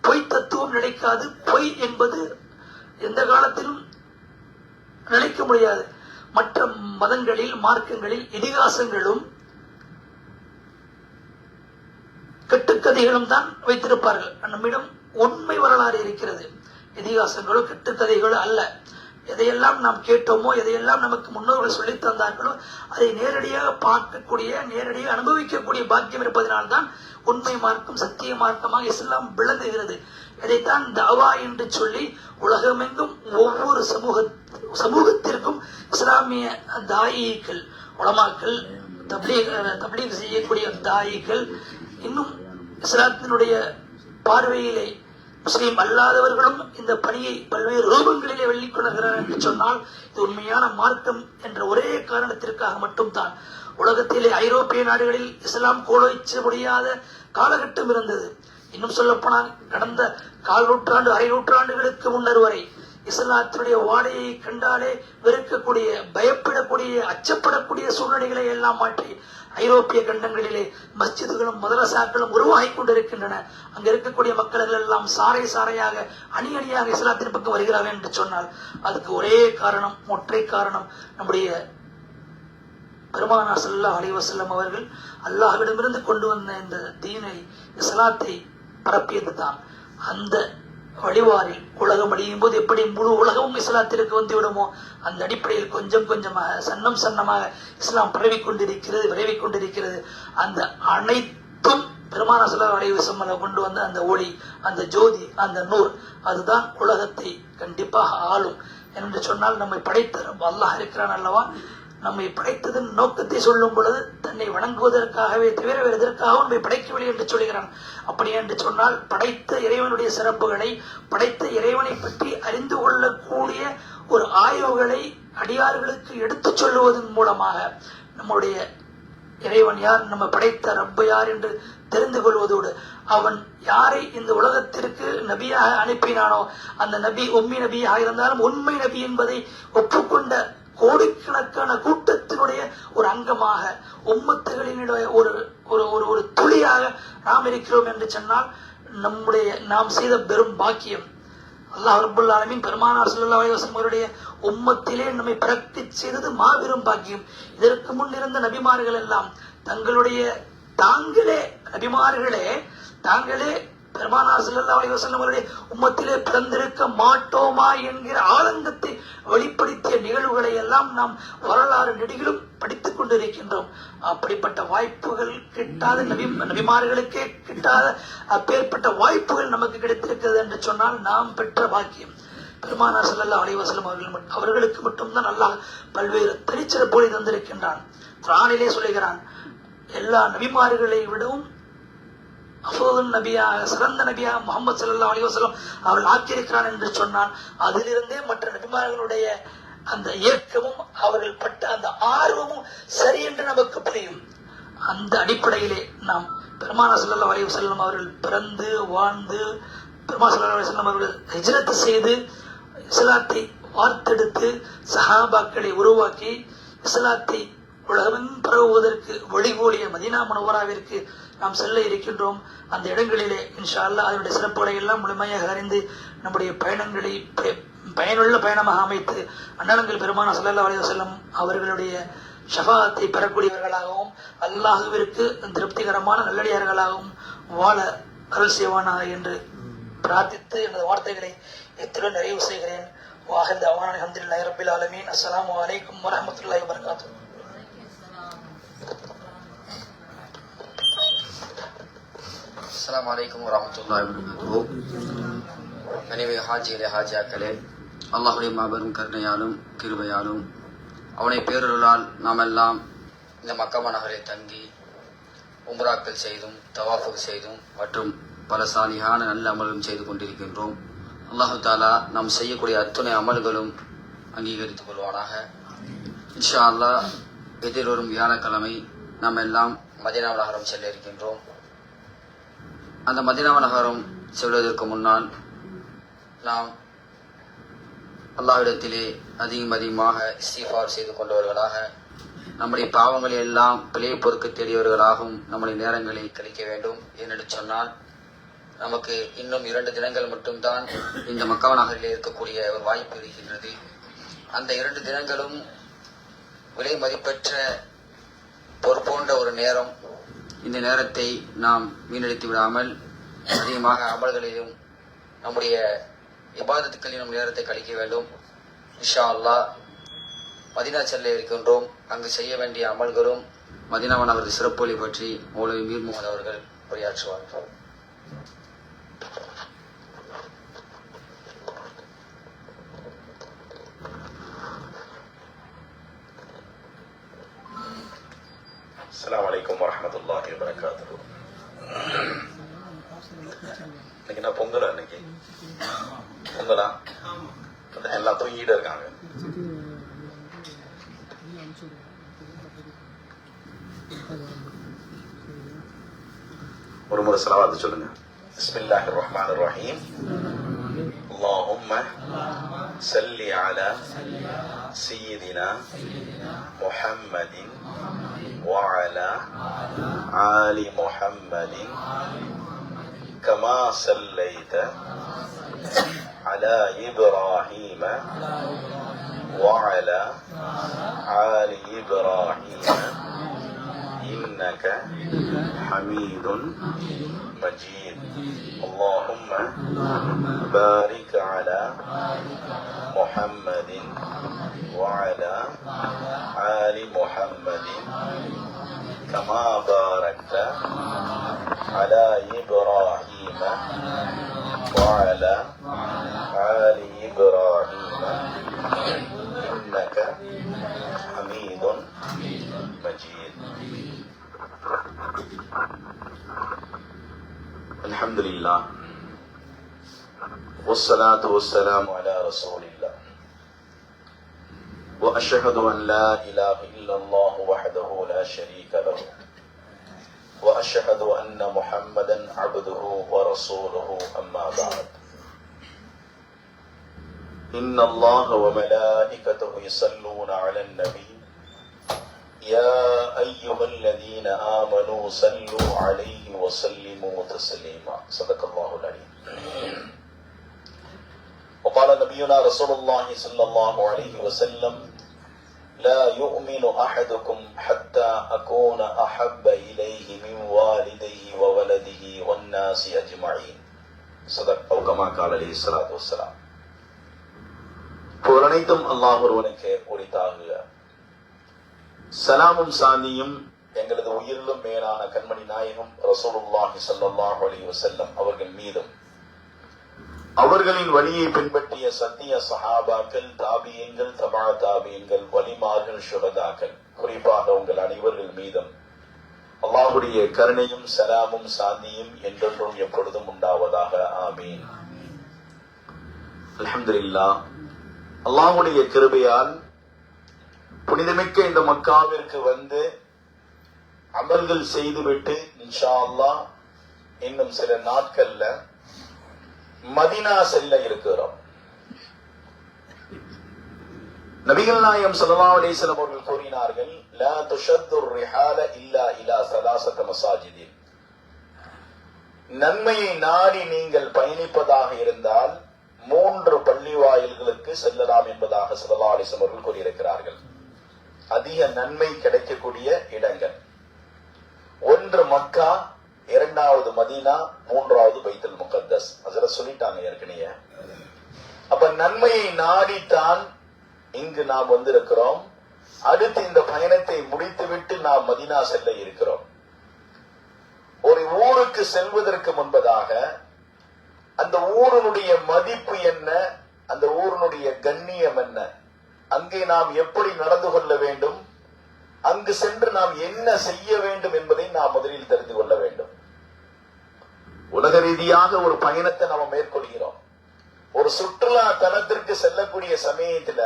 [SPEAKER 1] பொய் தத்துவம் நிலைக்காது. பொய் என்பது எந்த காலத்திலும் நிலைக்க முடியாது. மற்ற மதங்களில், மார்க்கங்களில் இதிகாசங்களும் கட்டுக்கதைகளும் தான் வைத்திருப்பார்கள். நம்மிடம் உண்மை வரலாறு இருக்கிறது. இதிகாசங்களோ கட்டுக்கதைகளோ அல்ல. எதையெல்லாம் நாம் கேட்டோமோ, எதையெல்லாம் நமக்கு முன்னோர்கள் சொல்லித் தந்தார்களோ அதை நேரடியாக பார்க்கக்கூடிய, நேரடியாக அனுபவிக்கக்கூடிய பாக்கியம் இருப்பதனால்தான் உண்மை மார்க்கம், சத்திய மார்க்கமாக இஸ்லாம் விளங்குகிறது. இதைத்தான் தவா என்று சொல்லி உலகமெங்கும் ஒவ்வொரு சமூகத்திற்கும் இஸ்லாமிய தாயிகள், உலமாக்கள், தப்லீக் செய்யக்கூடிய தாயிகள், இன்னும் இஸ்லாத்தினுடைய பார்வையிலே முஸ்லீம் அல்லாதவர்களும் இந்த பணியை பல்வேறு ரூபங்களிலே வெளிக்கொள்கிறார் என்று சொன்னால் இது உண்மையான மார்க்கம் என்ற ஒரே காரணத்திற்காக மட்டும்தான். உலகத்திலே ஐரோப்பிய நாடுகளில் இஸ்லாம் கோலோச்ச முடியாத காலகட்டம் இருந்தது. இன்னும் சொல்லப்போனால் கடந்த 1/4 நூற்றாண்டு, அரை நூற்றாண்டுகளுக்கு முன்னர் வரை இஸ்லாத்தினுடைய வாடையை கண்டாலே வெறுக்கக்கூடிய, பயப்படக்கூடிய, அச்சப்படக்கூடிய சூழ்நிலைகளை எல்லாம் மாற்றி ஐரோப்பிய கண்டங்களிலே மஸ்ஜிதுகளும் மதரசாக்களும் உருவாகி கொண்டிருக்கின்றன. அங்க இருக்கக்கூடிய மக்கள் எல்லாம் சாறை சாறையாக, அணி அணியாக இஸ்லாத்தின் பக்கம் வருகிறார்கள் என்று சொன்னால் அதுக்கு ஒரே காரணம், ஒற்றை காரணம், நம்முடைய பெருமானார் ஸல்லல்லாஹு அலைஹி வஸல்லம் அவர்கள் அல்லாஹ்விடமிருந்து கொண்டு வந்த இந்த தீனை, இஸ்லாத்தை பரப்பியது தான். அந்த வழிவாரில் உலகம் அடையும் போது எப்படி முழு உலகமும் இஸ்லாத்திற்கு வந்து விடுமோ அந்த அடிப்படையில் கொஞ்சம் கொஞ்சமாக, சன்னம் சன்னமாக இஸ்லாம் விரைவிக் கொண்டிருக்கிறது. அந்த அனைத்தும் பெருமானார் ஸல்லல்லாஹு அலைஹி வஸல்லம் கொண்டு வந்த அந்த ஒளி, அந்த ஜோதி, அந்த நூர், அதுதான் உலகத்தை கண்டிப்பாக ஆளும் என்று சொன்னால் நம்மை படைத்த அல்லாஹ் இருக்கிறான் அல்லவா. நம்மை படைத்ததன் நோக்கத்தை சொல்லும் பொழுது தன்னை வணங்குவதற்காகவே தவிர வேறு எதற்காகவும் நம்மை படைக்கவில்லை என்று சொல்கிறான். அப்படி என்று சொன்னால் படைத்த இறைவனுடைய சிறப்புகளை, படைத்த இறைவனை பற்றி அறிந்து கொள்ளக்கூடிய ஒரு ஆய்வுகளை அடியார்களுக்கு எடுத்துச் சொல்லுவதன் மூலமாக நம்முடைய இறைவன் யார், நம்ம படைத்த ரப்ப யார் என்று தெரிந்து கொள்வதோடு அவன் யாரை இந்த உலகத்திற்கு நபியாக அனுப்பினானோ அந்த நபி உம்மி நபியாக இருந்தாலும் உண்மை நபி என்பதை ஒப்புக்கொண்ட கோடிக்கணக்கான கூட்டத்தினுடைய ஒரு அங்கமாக, உம்மத்துகளினுடைய ஒரு துளியாக நாம் இருக்கிறோம் என்று சொன்னால் நாம் செய்த பெரும் பாக்கியம். அல்லாஹ் ரப்பல் ஆலமீன் பெருமானார் ஸல்லல்லாஹு அலைஹி வஸல்லம் அவருடைய உம்மத்திலே நம்மை பிறக்கச் செய்தது மாபெரும் பாக்கியம். இதற்கு முன் இருந்த நபிமார்கள் எல்லாம் தாங்களே பெருமானார் ஸல்லல்லாஹு அலைஹி வஸல்லம் அவருடைய உம்மத்திலே பிறந்திருக்க மாட்டோமா என்கிற ஆனந்தத்தை வெளிப்படுத்திய நிகழ்வுகளை எல்லாம் நாம் வரலாறு நெடுகிலும் படித்துக் கொண்டிருக்கின்றோம். அப்படிப்பட்ட வாய்ப்புகள் கிட்டாத நபிமார்களுக்கே கிட்டாத அப்பேற்பட்ட வாய்ப்புகள் நமக்கு கிடைத்திருக்கிறது என்று சொன்னால் நாம் பெற்ற பாக்கியம். பெருமானார் ஸல்லல்லாஹு அலைஹி வஸல்லம் அவர்களுக்கு மட்டும்தான் அல்லாஹ் பல்வேறு தனிச்சிறப்புகளை தந்திருக்கின்றான். குர்ஆனிலே சொல்லுகிறான், எல்லா நபிமார்களை விடவும் அஃதல் நபியாக, சிறந்த நபியாக முஹம்மது ஸல்லல்லாஹு அலைஹி வஸல்லம் அவர்கள் ஆக்கியிருக்கிறான் என்று சொன்னான். அதிலிருந்தே மற்ற நபிமார்களுடைய அந்த இயக்கமும் அவர்கள் பட்ட அந்த ஆர்வமும் சரி என்று நமக்கு புரியும். அந்த அடிப்படையிலே நாம் பெருமானார் ஸல்லல்லாஹு அலைஹி வஸல்லம் அவர்கள் பிறந்து வாழ்ந்து, பெருமானார் ஸல்லல்லாஹு அலைஹி வஸல்லம் அவர்கள் ஹிஜ்ரத் செய்து இஸ்லாத்தை வார்த்தெடுத்து சஹாபாக்களை உருவாக்கி இஸ்லாத்தை உலகமெங்கும் பரவுவதற்கு வழிகோலிய மதீனா முனவராவிற்கு நாம் செல்ல இருக்கின்றோம். அந்த இடங்களிலே இன்ஷா அல்லாஹ் அதனுடைய சிறப்புகளை எல்லாம் முழுமையாக அறிந்து நம்முடைய பயணங்களை பயனுள்ள பயணமாக அமைத்து அண்ணலங்கள் பெருமான ஸல்லல்லாஹு அலைஹி வஸல்லம் அவர்களுடைய ஷஃபாஅத்தை பெறக்கூடியவர்களாகவும் அல்லாஹுவிற்கு திருப்திகரமான நல்லடியார்களாகவும் வாழ அருள் செய்வானாக என்று பிரார்த்தித்து எனது வார்த்தைகளை இத்துடன் நிறைவு செய்கிறேன். வாஹிர் தஅவானா அல்ஹம்துலில்லாஹி ரப்பில் ஆலமீன். அஸ்ஸலாமு அலைக்கும் வரஹ்மத்துல்லாஹி வபரகாத்துஹு.
[SPEAKER 2] அஸ்ஸலாமு அலைக்கும் வரஹ்மத்துல்லாஹி வபரகாத்துஹு. கனிவே ஹாஜிகளே ஹாஜியாக்களே, அல்லாஹ்வுடைய மாபெரும் கருணையாலும் கிருபையாலும் அவனை பேரருளால் நாம் எல்லாம் இந்த மக்கமா நகரில் தங்கி உம்ராக்கள் செய்தும் தவாஃபுகள் செய்தும் மற்றும் பல சாலியான நல்ல அமல்களும் செய்து கொண்டிருக்கின்றோம். அல்லாஹு தாலா நாம் செய்யக்கூடிய அத்துணை அமல்களும் அங்கீகரித்துக் கொள்வானாக. இன்ஷா அல்லாஹ் எதிர்வரும் வியாழக்கிழமை நாம் எல்லாம் மதீனா நகரம் செல்ல இருக்கின்றோம். அந்த மதீனா நகரம் செல்வதற்கு முன்னால் நாம் அல்லாஹ்விடத்திலே அதிகமாக இஸ்திஃபார் செய்து கொண்டவர்களாக, நம்முடைய பாவங்களை எல்லாம் பிழை பொறுக்க தேடியவர்களாகவும் நம்முடைய நேரங்களை கழிக்க வேண்டும். ஏனென்று சொன்னால் நமக்கு இன்னும் 2 தினங்கள் மட்டும்தான் இந்த மக்கா நகரில் இருக்கக்கூடிய ஒரு வாய்ப்பு இருக்கின்றது. அந்த 2 தினங்களும் விலை மதிப்பற்ற பொறுப்போன்ற ஒரு நேரம். இந்த நேரத்தை நாம் வீணடித்து விடாமல் அதிகமாக அமல்களிலும் நம்முடைய இபாதத்துக்களிலும் நேரத்தை கழிக்க வேண்டும். இன்ஷா அல்லாஹ் மதீனா செல்ல இருக்கின்றோம். அங்கு செய்ய வேண்டிய அமல்களும் மதீனாவின் அவரது சிறப்பொலி பற்றி மௌலவி மீர் முகமது அவர்கள் உரையாற்றுவார்கள்.
[SPEAKER 3] அஸ்ஸலாமு அலைக்கும் வரஹ்மத்துல்லாஹி வபரகாத்துஹு. இன்னைக்கு என்ன பொங்கலா? இன்னைக்கு பொங்கலா? எல்லாம் தூங்கிட்டு இருக்காங்க. ஒரு முறை ஸலவாத் சொல்லுங்க. பிஸ்மில்லாஹிர் ரஹ்மானிர் ரஹீம். اللهم صل على سيدنا محمد وعلى آل محمد كما صليت على إبراهيم وعلى آل إبراهيم إنك حميد مجيد. اللهم بارك على محمد وعلى آل محمد كما باركت على إبراهيم وعلى آل إبراهيم إنك حميد مجيد. الحمد لله والصلاة والسلام على رسول الله وأشهد أن لا إله إلا الله وحده لا شريك له وأشهد أن محمدا عبده ورسوله أما بعد. إن الله وملائكته يصلون على النبي يا أيها الذين آمنوا صلوا عليه وسلموا تسليما. صدق الله العليم. وقال نبينا رسول الله صلى الله عليه وسلم لا يؤمن أحدكم حتى أكون أحب إليه من والديه وولده والناس أجمعين. صدق أو كما قال عليه الصلاة والسلام. புகழனைத்தும் அல்லாஹ் ஒருவனுக்கு உரித்தாகுக. சலாமும் சாந்தியும் எங்களது உயிரிலும் மேலான கண்மணி நாயகம் ரசூலுல்லாஹி ஸல்லல்லாஹு அலைஹி வஸல்லம் அவர்கள் மீதும், அவர்களின் வழியை பின்பற்றிய சத்திய சஹாபாக்கள், தாபியீன்கள், தபா தாபியீன்கள், வலிமார்கள், ஷுஹதாக்கள், குறிப்பாக உங்கள் அனைவர்கள் மீதும் அல்லாஹ்வுடைய கருணையும் சலாமும் சாந்தியும் என்றென்றும் எப்பொழுதும் உண்டாவதாக. ஆமீன். அல்ஹம்துலில்லாஹ். அல்லாஹ்வுடைய கிருபையால் புனிதமிக்க இந்த மக்காவிற்கு வந்து அமல்கள் செய்துவிட்டு இன்ஷா அல்லாஹ் இன்னும் சில நாட்கள்ல மதீனா செல்ல இருக்கிறோம். நபிகள் நாயகம் ஸல்லல்லாஹு அலைஹி வஸல்லம் அவர்கள் கூறினார்கள், லா துஷத்து ரிஹால இல்லா இலா ஸலாஸத மஸாஜிதின். நன்மையை நாடி நீங்கள் பயணிப்பதாக இருந்தால் 3 பள்ளி வாயில்களுக்கு செல்லலாம் என்பதாக ஸல்லல்லாஹு அலைஹி வஸல்லம் அவர்கள் கூறியிருக்கிறார்கள். அதிக நன்மை கிடைக்கக்கூடிய இடங்கள். 1 மக்கா, 2வது மதீனா, 3வது பைத்துல் முகத்தஸ். ஹஜ்ரத் சொல்லிட்டாங்க ஏற்கனவே. அப்ப நன்மையை நாடித்தான் இங்கு நாம் வந்திருக்கிறோம். அடுத்து இந்த பயணத்தை முடித்துவிட்டு நாம் மதீனா செல்ல இருக்கிறோம். ஒரு ஊருக்கு செல்வதற்கு முன்பதாக அந்த ஊரினுடைய மதிப்பு என்ன, அந்த ஊரினுடைய கண்ணியம் என்ன, அங்கே நாம் எப்படி நடந்து கொள்ள வேண்டும், அங்கு சென்று நாம் என்ன செய்ய வேண்டும் என்பதை நாம் முதலில் தெரிந்து கொள்ள வேண்டும். உலக ரீதியாக ஒரு பயணத்தை நாம் மேற்கொள்கிறோம். ஒரு சுற்றுலா தலத்திற்கு செல்லக்கூடிய சமயத்துல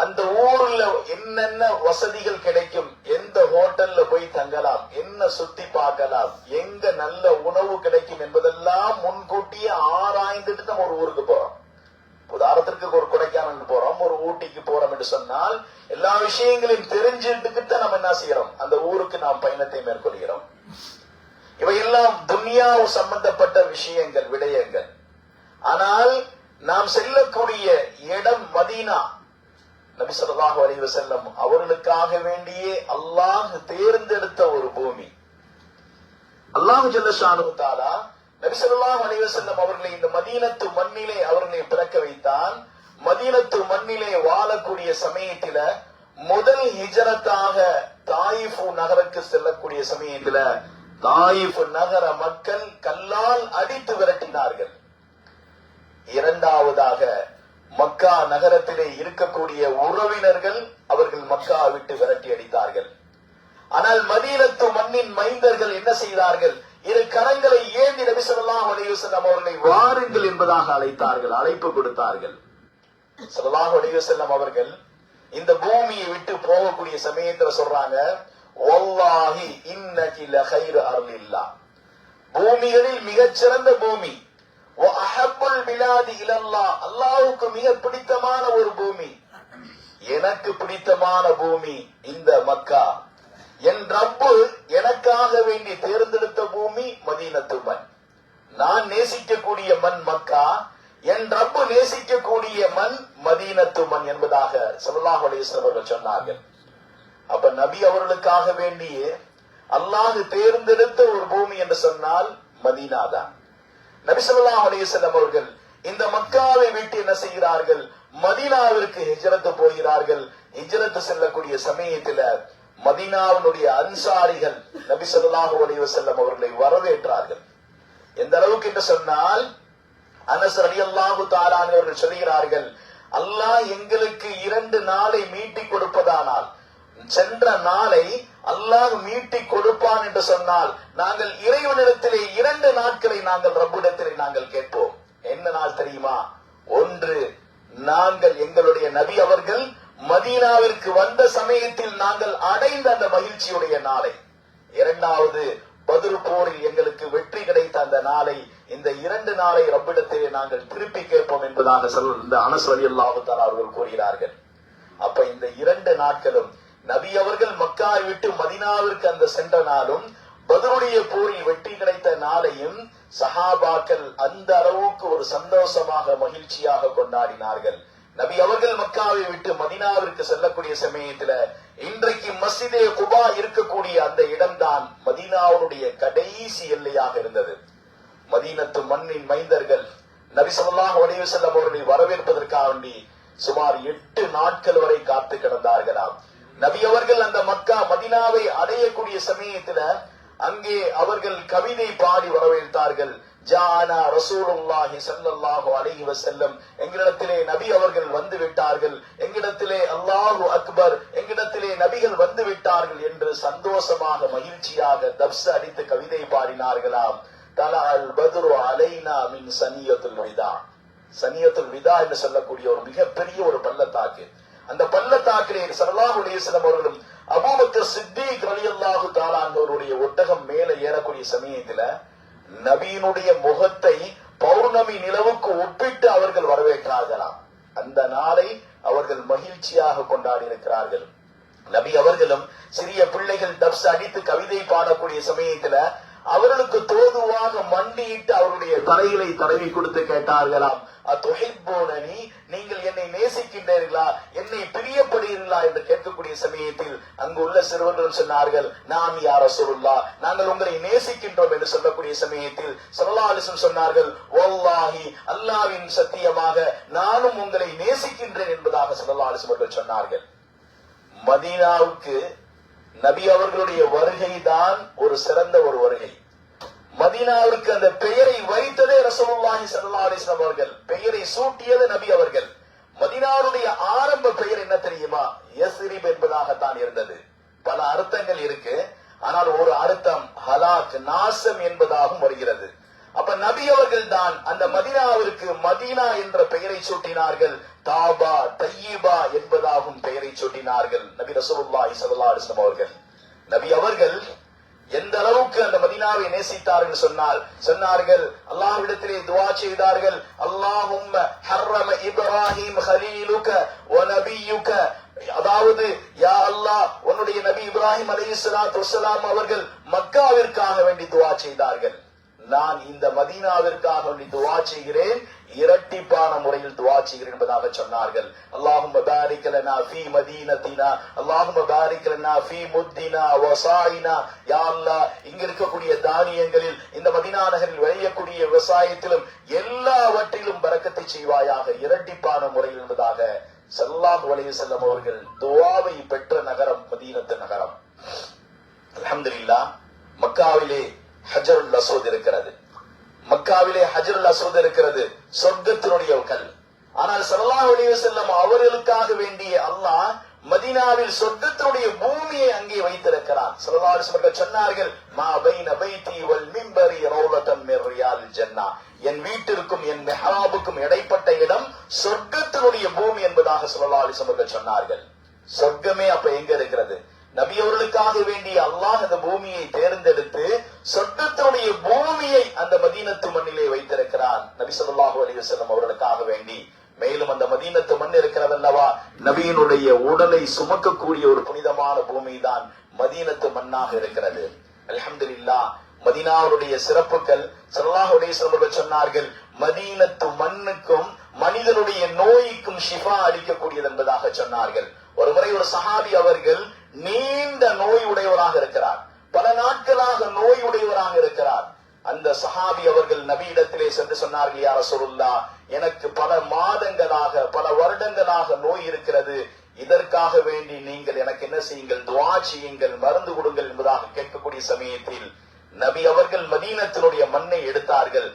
[SPEAKER 3] அந்த ஊர்ல என்னென்ன வசதிகள் கிடைக்கும், எந்த ஹோட்டல்ல போய் தங்கலாம், என்ன சுத்தி பார்க்கலாம், எங்க நல்ல உணவு கிடைக்கும் என்பதெல்லாம் முன்கூட்டியே ஆராய்ந்துட்டு நம்ம ஒரு ஊருக்கு போறோம். உதாரணத்திற்கு ஒரு கொடைக்கானல் போறோம், ஒரு ஊட்டிக்கு போறோம் என்று சொன்னால் எல்லா விஷயங்களையும் தெரிஞ்சுட்டு நம்ம என்ன செய்யறோம், அந்த ஊருக்கு நாம் பயணத்தை மேற்கொள்கிறோம். இவையெல்லாம் துன்யாவு சம்பந்தப்பட்ட விஷயங்கள், விடயங்கள். ஆனால் நாம் செல்லக்கூடிய இடம் மதீனா. நபி ஸல்லல்லாஹு அலைஹி வஸல்லம் அவர்களுக்காக வேண்டியே அல்லாஹ் தேர்ந்தெடுத்த ஒரு பூமி. அல்லாஹ் ஜல்ல ஷானுஹு தஆலா நபி ஸல்லல்லாஹு அலைஹி வஸல்லம் அவர்களை இந்த மதீனத்து மண்ணிலே அவர்களை பிறக்க வைத்தான். மதீனத்து மண்ணிலே வாழக்கூடிய சமயத்தில முதல் ஹிஜ்ரத்தாக தாயிஃப் நகருக்கு செல்லக்கூடிய சமயத்தில தாயிஃப் நகர மக்கள் கல்லால் அடித்து விரட்டினார்கள். இரண்டாவதாக மக்கா நகரத்திலே இருக்கக்கூடிய உறவினர்கள் அவர்கள் மக்கா விட்டு விரட்டி அடித்தார்கள். ஆனால் மதீனத்து மண்ணின் மைந்தர்கள் என்ன செய்தார்கள், 2 கரங்களை ஏந்தி நபி ஸல்லல்லாஹு அலைஹி வஸல்லம் அவர்களை வாருங்கள் என்பதாக அழைத்தார்கள், அழைப்பு கொடுத்தார்கள். ஸல்லல்லாஹு அலைஹி வஸல்லம் அவர்கள் இந்த பூமியை விட்டு போகக்கூடிய சமயத்துல சொல்றாங்க, வல்லாஹி இன்னகி லகைரு அர்லில்லாஹ், பூமிகளில் மிகச்சிறந்த பூமி, வஅஹப்புல் பிலாதி இலல்லாஹ், அல்லாஹ்வுக்கு மிக பிடித்தமான ஒரு பூமி, எனக்கு பிடித்தமான பூமி இந்த மக்கா, என் ரப்பு எனக்காக வேண்டி தேர்ந்தெடுத்த பூமி மதீனத்து மண், நான் நேசிக்கக்கூடிய மண் மக்கா, என் ரப்பு நேசிக்கக்கூடிய மண் மதீனத்து மண் என்பதாக ஸல்லல்லாஹு அலைஹி வஸல்லம் அவர்கள் சொன்னார்கள். அப்ப நபி அவர்களுக்காக வேண்டியே அல்லாஹ் தேர்ந்தெடுத்த ஒரு பூமி என்று சொன்னால் மதீனா தான். நபி ஸல்லல்லாஹு அலைஹி வஸல்லம் அவர்கள் இந்த மக்காவை விட்டு என்ன செய்கிறார்கள், மதீனாவிற்கு ஹிஜ்ரத் போகிறார்கள். ஹிஜ்ரத் செல்லக்கூடிய சமயத்துல மதீனாவினுடைய அன்சாரிகள் நபி ஸல்லல்லாஹு அலைஹி வஸல்லம் அவர்களை வரவேற்றார்கள். எந்த அளவுக்கு என்று சொன்னால் அனஸ் ரலியல்லாஹு தஆலா அவர்கள் சொல்கிறார்கள், அல்லாஹ் எங்களுக்கு 2 நாளை மீட்டி கொடுப்பதானால், சென்ற நாளை அல்லாஹ் மீட்டி கொடுப்பான் என்று சொன்னால் நாங்கள் இறைவனிடத்திலே 2 நாட்களை நாங்கள் ரப்பிடத்திலே நாங்கள் கேட்போம். என்ன நாள் தெரியுமா? 1, நாங்கள் எங்களுடைய நபி அவர்கள் மதீனாவிற்கு வந்த சமயத்தில் நாங்கள் அடைந்த அந்த மகிழ்ச்சியுடைய நாளை. 2வது பத்ர் போரில் எங்களுக்கு வெற்றி கிடைத்த அந்த நாளை. இந்த 2 நாளை ரப்பிடத்திலே நாங்கள் திருப்பி கேட்போம் என்பதாக இந்த அனஸ் ரலியல்லாஹு தஆலா அவர்கள் கூறுகிறார்கள். அப்ப இந்த 2 நாட்களும் நபி அவர்கள் மக்காவை விட்டு மதீனாவிற்கு அந்த சென்ற நாளும் பத்ருடைய போரில் வெற்றி கிடைத்த நாளையும் சஹாபாக்கள் அந்த அளவுக்கு ஒரு சந்தோஷமாக மகிழ்ச்சியாக கொண்டாடினார்கள். நபி அவர்கள் மக்காவை விட்டு மதீனாவிற்கு செல்லக்கூடிய சமயத்துல இன்றைக்கு மஸ்ஜிதே குபா இருக்கக்கூடிய அந்த இடம்தான் மதீனாவுடைய கடைசி எல்லையாக இருந்தது. மதீனத்து மண்ணின் மைந்தர்கள் நபி ஸல்லல்லாஹு அலைஹி வஸல்லம் அவர்களை வரவேற்பதற்காக வேண்டி சுமார் 8 நாட்கள் வரை காத்து கிடந்தார்களாம். நபி அவர்கள் அந்த மக்கா மதீனாவை அடையக்கூடிய சமயத்துல அங்கே அவர்கள் கவிதை பாடி வரவேற்றார்கள். ஜானா ரசூலுல்லாஹி ஸல்லல்லாஹு அலைஹி வஸல்லம், எங்களிடத்திலே நபி அவர்கள் வந்து விட்டார்கள், எங்களிடத்திலே அல்லாஹு அக்பர், எங்களிடத்திலே நபிகள் வந்து விட்டார்கள் என்று சந்தோஷமாக மகிழ்ச்சியாக தப்ஸ் அடித்து கவிதை பாடினார்களாம். தலஅல் பத்ரு அலைனா மின் சனியத்துல் விதா. சனியத்துல் விதா என்று சொல்லக்கூடிய ஒரு மிகப்பெரிய ஒரு பள்ளத்தாக்கு. அந்த பள்ளத்தாக்கிலே ஸல்லல்லாஹு அலைஹி வஸல்லம் அவர்களும் அபூபக்கர் சித்தீக் ரலியல்லாஹு தஆலா அவருடைய ஒட்டகம் மேலே ஏறக்கூடிய சமயத்துல நபியினுடைய முகத்தை பௌர்ணமி நிலவுக்கு ஒப்பிட்டு அவர்கள் வரவேற்றார்களாம். அந்த நாளை அவர்கள் மகிழ்ச்சியாக கொண்டாடி இருக்கிறார்கள். நபி அவர்களும் சிறிய பிள்ளைகள் டப்ஸ் அடித்து கவிதை பாடக்கூடிய சமயத்துல அவர்களுக்கு தோதுவாக மண்டியிட்டு அவருடைய தலைகளை தடவி கொடுத்து கேட்டார்களாம், அத்துஹிப்பூனனி, நீங்கள் என்னை நேசிக்கின்றீர்களா, என்னை பிரியப்படுகிறீர்களா என்று கேட்கக்கூடிய சமயத்தில் அங்கு உள்ள சிறுவர்கள் சொன்னார்கள், நாம் யா ரசூலுல்லாஹ், நாங்கள் உங்களை நேசிக்கின்றோம் என்று சொல்லக்கூடிய சமயத்தில் ஸல்லல்லாஹு அலைஹி வஸல்லம் சொன்னார்கள், வல்லாஹி, அல்லாஹ்வின் சத்தியமாக நானும் உங்களை நேசிக்கின்றேன் என்பதாக ஸல்லல்லாஹு அலைஹி வஸல்லம் சொன்னார்கள். மதீனாவுக்கு நபி அவர்களுடைய வருகை தான் ஒரு சிறந்த ஒரு வருகை. மதீனாவிற்கு அந்த பெயரை வைத்ததே ரசூலுல்லாஹி ஸல்லல்லாஹு அலைஹி வஸல்லம் அவர்கள், பெயரை சூட்டியது நபி அவர்கள். மதீனாவுடைய ஆரம்ப பெயர் என்ன தெரியுமா? யஸ்ரிப் என்பதாகத்தான் இருந்தது. பல அர்த்தங்கள் இருக்கு, ஆனால் ஒரு அர்த்தம் ஹலாக், நாசம் என்பதாகவும் வருகிறது. அப்ப நபி அவர்கள் தான் அந்த மதீனாவிற்கு மதீனா என்ற பெயரை சூட்டினார்கள். தாபா, தையிபா என்பதாகவும் பெயரை சூட்டினார்கள் நபி ரசூலுல்லாஹி ஸல்லல்லாஹு அலைஹி வஸல்லம் அவர்கள். நபி அவர்கள் எந்த அளவுக்கு அந்த மதீனாவை நேசித்தார்கள் சொன்னார்கள், அல்லாஹ்விடத்திலே துஆ செய்தார்கள், அல்லாஹும்ம ஹர்ரம இப்ராஹிம் ஹலீலுக வ நபியுக, அதாவது யா அல்லாஹ், உன்னுடைய நபி இப்ராஹிம் அலைஹிஸ்ஸலாத்து வஸ்ஸலாம் அவர்கள் மக்காவிற்காக வேண்டி துஆ செய்தார்கள், நான் இந்த மதீனாவிற்காக வேண்டி துஆ செய்கிறேன், இரட்டிப்பான முறையில் துஆ செய்கிறேன் என்பதாக சொன்னார்கள். அல்லாஹும்ம பாரிக் லனா ஃபீ மதீனத்தினா, அல்லாஹும்ம பாரிக் லனா ஃபீ முத்தினா வ சாயினா, யா அல்லாஹ், இங்க இருக்கக்கூடிய தானியங்களில், இந்த மதீனா நகரில் விளையக்கூடிய விவசாயத்திலும் எல்லாவற்றிலும் பரக்கத்தை செய்வாயாக, இரட்டிப்பான முறையில் என்பதாக ஸல்லல்லாஹு அலைஹி வஸல்லம் அவர்கள் துஆவை பெற்ற நகரம் மதீனத்து நகரம். அல்ஹம்துலில்லாஹ், மக்காவிலே ஹஜருல் அஸ்வத் இருக்கிறது. மக்காவிலே ஹஜருல் அஸ்வத் இருக்கிறது, சொர்க்கத்தினுடைய கல். ஆனால் ஸல்லல்லாஹு அலைஹி வஸல்லம் அவர்களுக்காக வேண்டிய அல்லாஹ் மதீனாவில் சொர்க்கத்தினுடைய பூமியை அங்கே வைத்திருக்கிறார். ஸல்லல்லாஹு அலைஹி வஸல்லம் சொன்னார்கள், மா பைன பைதி வல் மிம்பரி ரௌலத்தன் மின் ரியாலில் ஜன்னah, என் வீட்டிற்கும் என் மிஹ்ராபுக்கும் இடைப்பட்ட இடம் சொர்க்கத்தினுடைய பூமி என்பதாக ஸல்லல்லாஹு அலைஹி வஸல்லம் சொன்னார்கள். சொர்க்கமே அப்ப எங்க இருக்கிறது? நபி அவர்களுக்காக வேண்டிய அல்லாஹ் அந்த பூமியை தேர்ந்தெடுத்து சொர்க்கத்தினுடைய பூமியை அந்த மதீனத்து மண்ணிலே வைத்திருக்கிறார் நபி ஸல்லல்லாஹு அலைஹி வஸல்லம் அவர்களுக்காக வேண்டி. மேலும் அந்த மதீனத்து மண் இருக்கிறது அல்லவா, நபியினுடைய உடலை சுமக்கக்கூடிய ஒரு புனிதமான பூமி தான் மதீனத்து மண்ணாக இருக்கிறது. அல்ஹம்துலில்லாஹ், மதீனாவுடைய சிறப்புகள் ஸல்லல்லாஹு அலைஹி வஸல்லம் சொன்னார்கள், மதீனத்து மண்ணுக்கும் மனிதனுடைய நோய்க்கும் ஷிஃபா அளிக்கக்கூடியது என்பதாக சொன்னார்கள். ஒருமுறை ஒரு சஹாபி அவர்கள் நீண்ட நோய் உடையவராக இருக்கிறார், பல நாட்களாக நோய் உடையவராக இருக்கிறார். அந்த சஹாபி அவர்கள் நபியிடத்திலே சென்று சொன்னார்கள், யா ரசூலுல்லாஹ், எனக்கு பல மாதங்களாக பல வருடங்களாக நோய் இருக்கிறது, இதற்காக வேண்டி நீங்கள் எனக்கு என்ன செய்யுங்கள், துஆ செய்யுங்கள், மருந்து கொடுங்கள் என்பதாக கேட்கக்கூடிய சமயத்தில் நபி அவர்கள் மதீனத்தினுடைய மண்ணை எடுத்தார்கள்,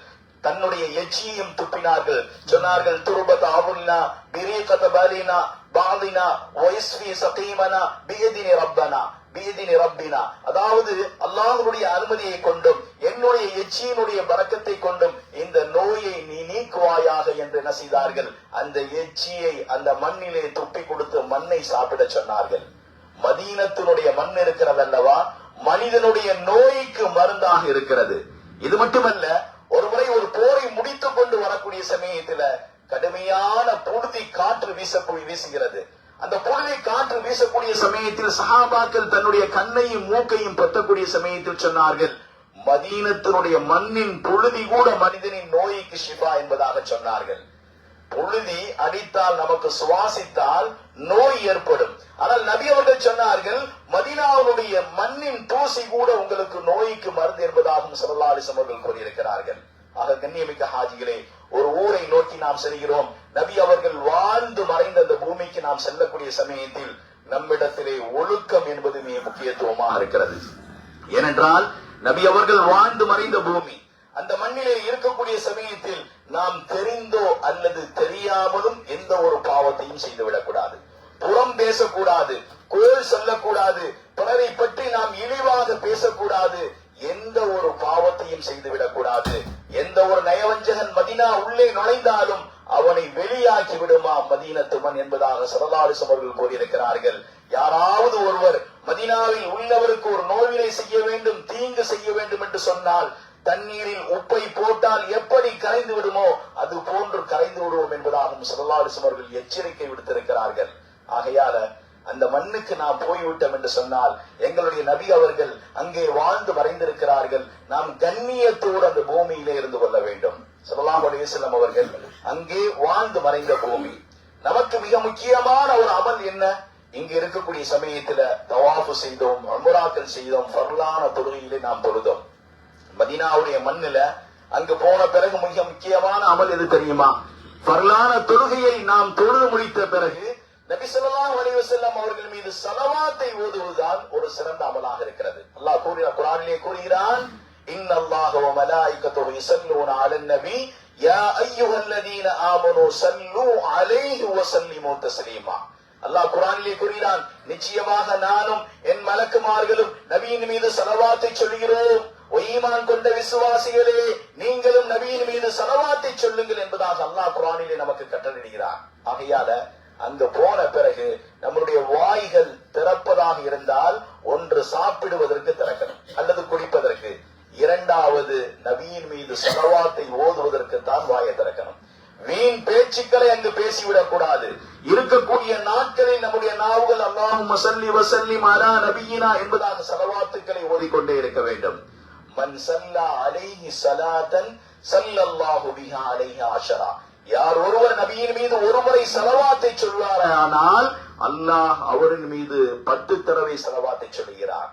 [SPEAKER 3] தன்னுடைய எச்சியையும் துப்பினார்கள். சொன்னார்கள், துர்பத் ஆவுல்னா பிரீகத பாலினா பாலினா வயஸ்வி சகீமனா பியதினி ரப்பனா பியதினி ரப்பினா, அதாவது அல்லாஹ்வுடைய அனுமதியை கொண்டும் என்னுடைய எச்சியினுடைய பரக்கத்தை கொண்டும் இந்த நோயை நீ நீக்குவாயாக என்று என்ன செய்தார்கள், அந்த எச்சியை அந்த மண்ணிலே துப்பி கொடுத்து மண்ணை சாப்பிட சொன்னார்கள். மதீனத்தினுடைய மண் இருக்கிறது அல்லவா, மனிதனுடைய நோய்க்கு மருந்தாக இருக்கிறது. இது மட்டுமல்ல, ஒருமுறை ஒரு போரை முடித்துக் கொண்டு வரக்கூடிய சமயத்துல கடுமையான புழுதி காற்று வீசுகிறது. அந்த புழுதி காற்று வீசக்கூடிய சமயத்தில் சஹாபாக்கள் தன்னுடைய கண்ணையும் மூக்கையும் பற்றக்கூடிய சமயத்தில் சொன்னார்கள், மதீனத்தினுடைய மண்ணின் புழுதி கூட மனிதனின் நோய்க்கு ஷிஃபா என்பதாக சொன்னார்கள். புழுதி அடித்தால், நமக்கு சுவாசித்தால் நோய் ஏற்படும். ஆனால் நபி அவர்கள் சொன்னார்கள், மதீனாவுடைய மண்ணின் தூசி கூட உங்களுக்கு நோய்க்கு மருந்து என்பதாகவும் ஸல்லல்லாஹு அலைஹி வஸல்லம் அவர்கள் கூறியிருக்கிறார்கள். ஆக கண்ணியமிக்க ஹாஜிகளே, ஒரு ஊரை நோக்கி நாம் செல்கிறோம், நபி அவர்கள் வாழ்ந்து மறைந்த அந்த பூமிக்கு நாம் செல்லக்கூடிய சமயத்தில் நம்மிடத்திலே ஒழுக்கம் என்பது மிக முக்கியத்துவமாக இருக்கிறது. ஏனென்றால் நபி அவர்கள் வாழ்ந்து மறைந்த பூமி, அந்த மண்ணிலே இருக்கக்கூடிய சமயத்தில் நாம் தெரிந்தோ அல்லது தெரியாமலும் எந்த ஒரு பாவத்தையும் செய்துவிடக் கூடாது, புறம் பேசக்கூடாது, கோல் சொல்லக்கூடாது, பிறரை பற்றி நாம் இழிவாக பேசக்கூடாது, எந்த ஒரு பாவத்தையும் செய்துவிடக் கூடாது. எந்த ஒரு நயவஞ்சகன் மதீனா உள்ளே நுழைந்தாலும் அவனை வெளியாக்கி விடுமா மதீனத்து மண் என்பதாக ஸல்லல்லாஹு அலைஹி வஸல்லம் அவர்கள் கூறியிருக்கிறார்கள். யாராவது ஒருவர் மதீனாவில் உள்ளவருக்கு ஒரு நோவினை செய்ய வேண்டும், தீங்கு செய்ய வேண்டும் என்று சொன்னால் தண்ணீரில் உப்பை போட்டால் எப்படி கரைந்து விடுமோ அது போன்று கரைந்து விடுவோம் என்பதாகவும் ஸல்லல்லாஹு அலைஹி வஸல்லம் அவர்கள் எச்சரிக்கை விடுத்திருக்கிறார்கள். ஆகையால அந்த மண்ணுக்கு நாம் போய்விட்டோம் என்று சொன்னால் எங்களுடைய நபி அவர்கள் அங்கே வாழ்ந்து மறைந்திருக்கிறார்கள். நாம் கண்ணியத்தோடு அந்த பூமியிலே இருந்து கொள்ள வேண்டும். ஸல்லல்லாஹு அலைஹி வஸல்லம் அவர்கள் அங்கே வாழ்ந்து மறைந்த பூமி. நமக்கு மிக முக்கியமான ஒரு அமல் என்ன? இங்க இருக்கக்கூடிய சமயத்துல தவாஃப் செய்தோம், உம்ராக்கள் செய்தோம், ஃபர்லான தொழுகையிலே நாம் தொழுதோம். மதீனாவுடைய மண்ணுல அங்கு போன பிறகு மிக முக்கியமான அமல் எது தெரியுமா? ஃபர்லான தொழுகையை நாம் தொழுது முடித்த பிறகு நபி ஸல்லல்லாஹு அலைஹி வஸல்லம் அவர்கள் மீது ஸலவாத்தை ஓதுவதுதான் ஒரு சிறந்த அமலாக இருக்கிறது. அல்லாஹ் குர்ஆனிலே கூறுகிறான், இன்னல்லாஹ வ மலாயிகத்துஹு யுஸல்லூன அலன் நபி யா அய்யுஹல்லதீன ஆமனூ ஸல்லூ அலைஹி வ ஸல்லிமூ தஸ்லீமா. அல்லாஹ் குர்ஆனிலே கூறுகிறான், நிச்சயமாக நானும் என் மலக்குமார்களும் நபியின் மீது ஸலவாத்தை சொல்கிறோம். ஈமான் கொண்ட விசுவாசிகளே, நீங்களும் நபியின் மீது ஸலவாத்தை சொல்லுங்கள் என்பதாக அல்லாஹ் குர்ஆனிலே நமக்கு கட்டளையிடுகிறார். ஆகையால அங்க போன பிறகு நம்முடைய வாய்கள் திறப்பதாக இருந்தால் ஒன்று சாப்பிடுவதற்கு திறக்கணும் அல்லது குடிப்பதற்கு, இரண்டாவது நபியின் மீது ஸலவாத்தை ஓதுவதற்கு தான் வாயை திறக்கணும். வீண் பேச்சுக்களை அங்கு பேசிவிடக் கூடாது. இருக்கக்கூடிய நாட்களில் நம்முடைய நாவுகள் அல்லாஹும்ம ஸல்லி வ ஸல்லிம் அலா நபியினா என்பதாக ஸலவாத்துக்களை ஓதிக்கொண்டே இருக்க வேண்டும். மன் ஸல்லா அலைஹி ஸலாத்தன் ஸல்லல்லாஹு பிஹா அலைஹி அஷரா. யார் ஒருவர் நபியின் மீது ஒருமுறை ஸலவாத்தை சொல்வாரானால் அல்லாஹ் அவரின் மீது 10 தடவை ஸலவாத்தை சொல்கிறார்.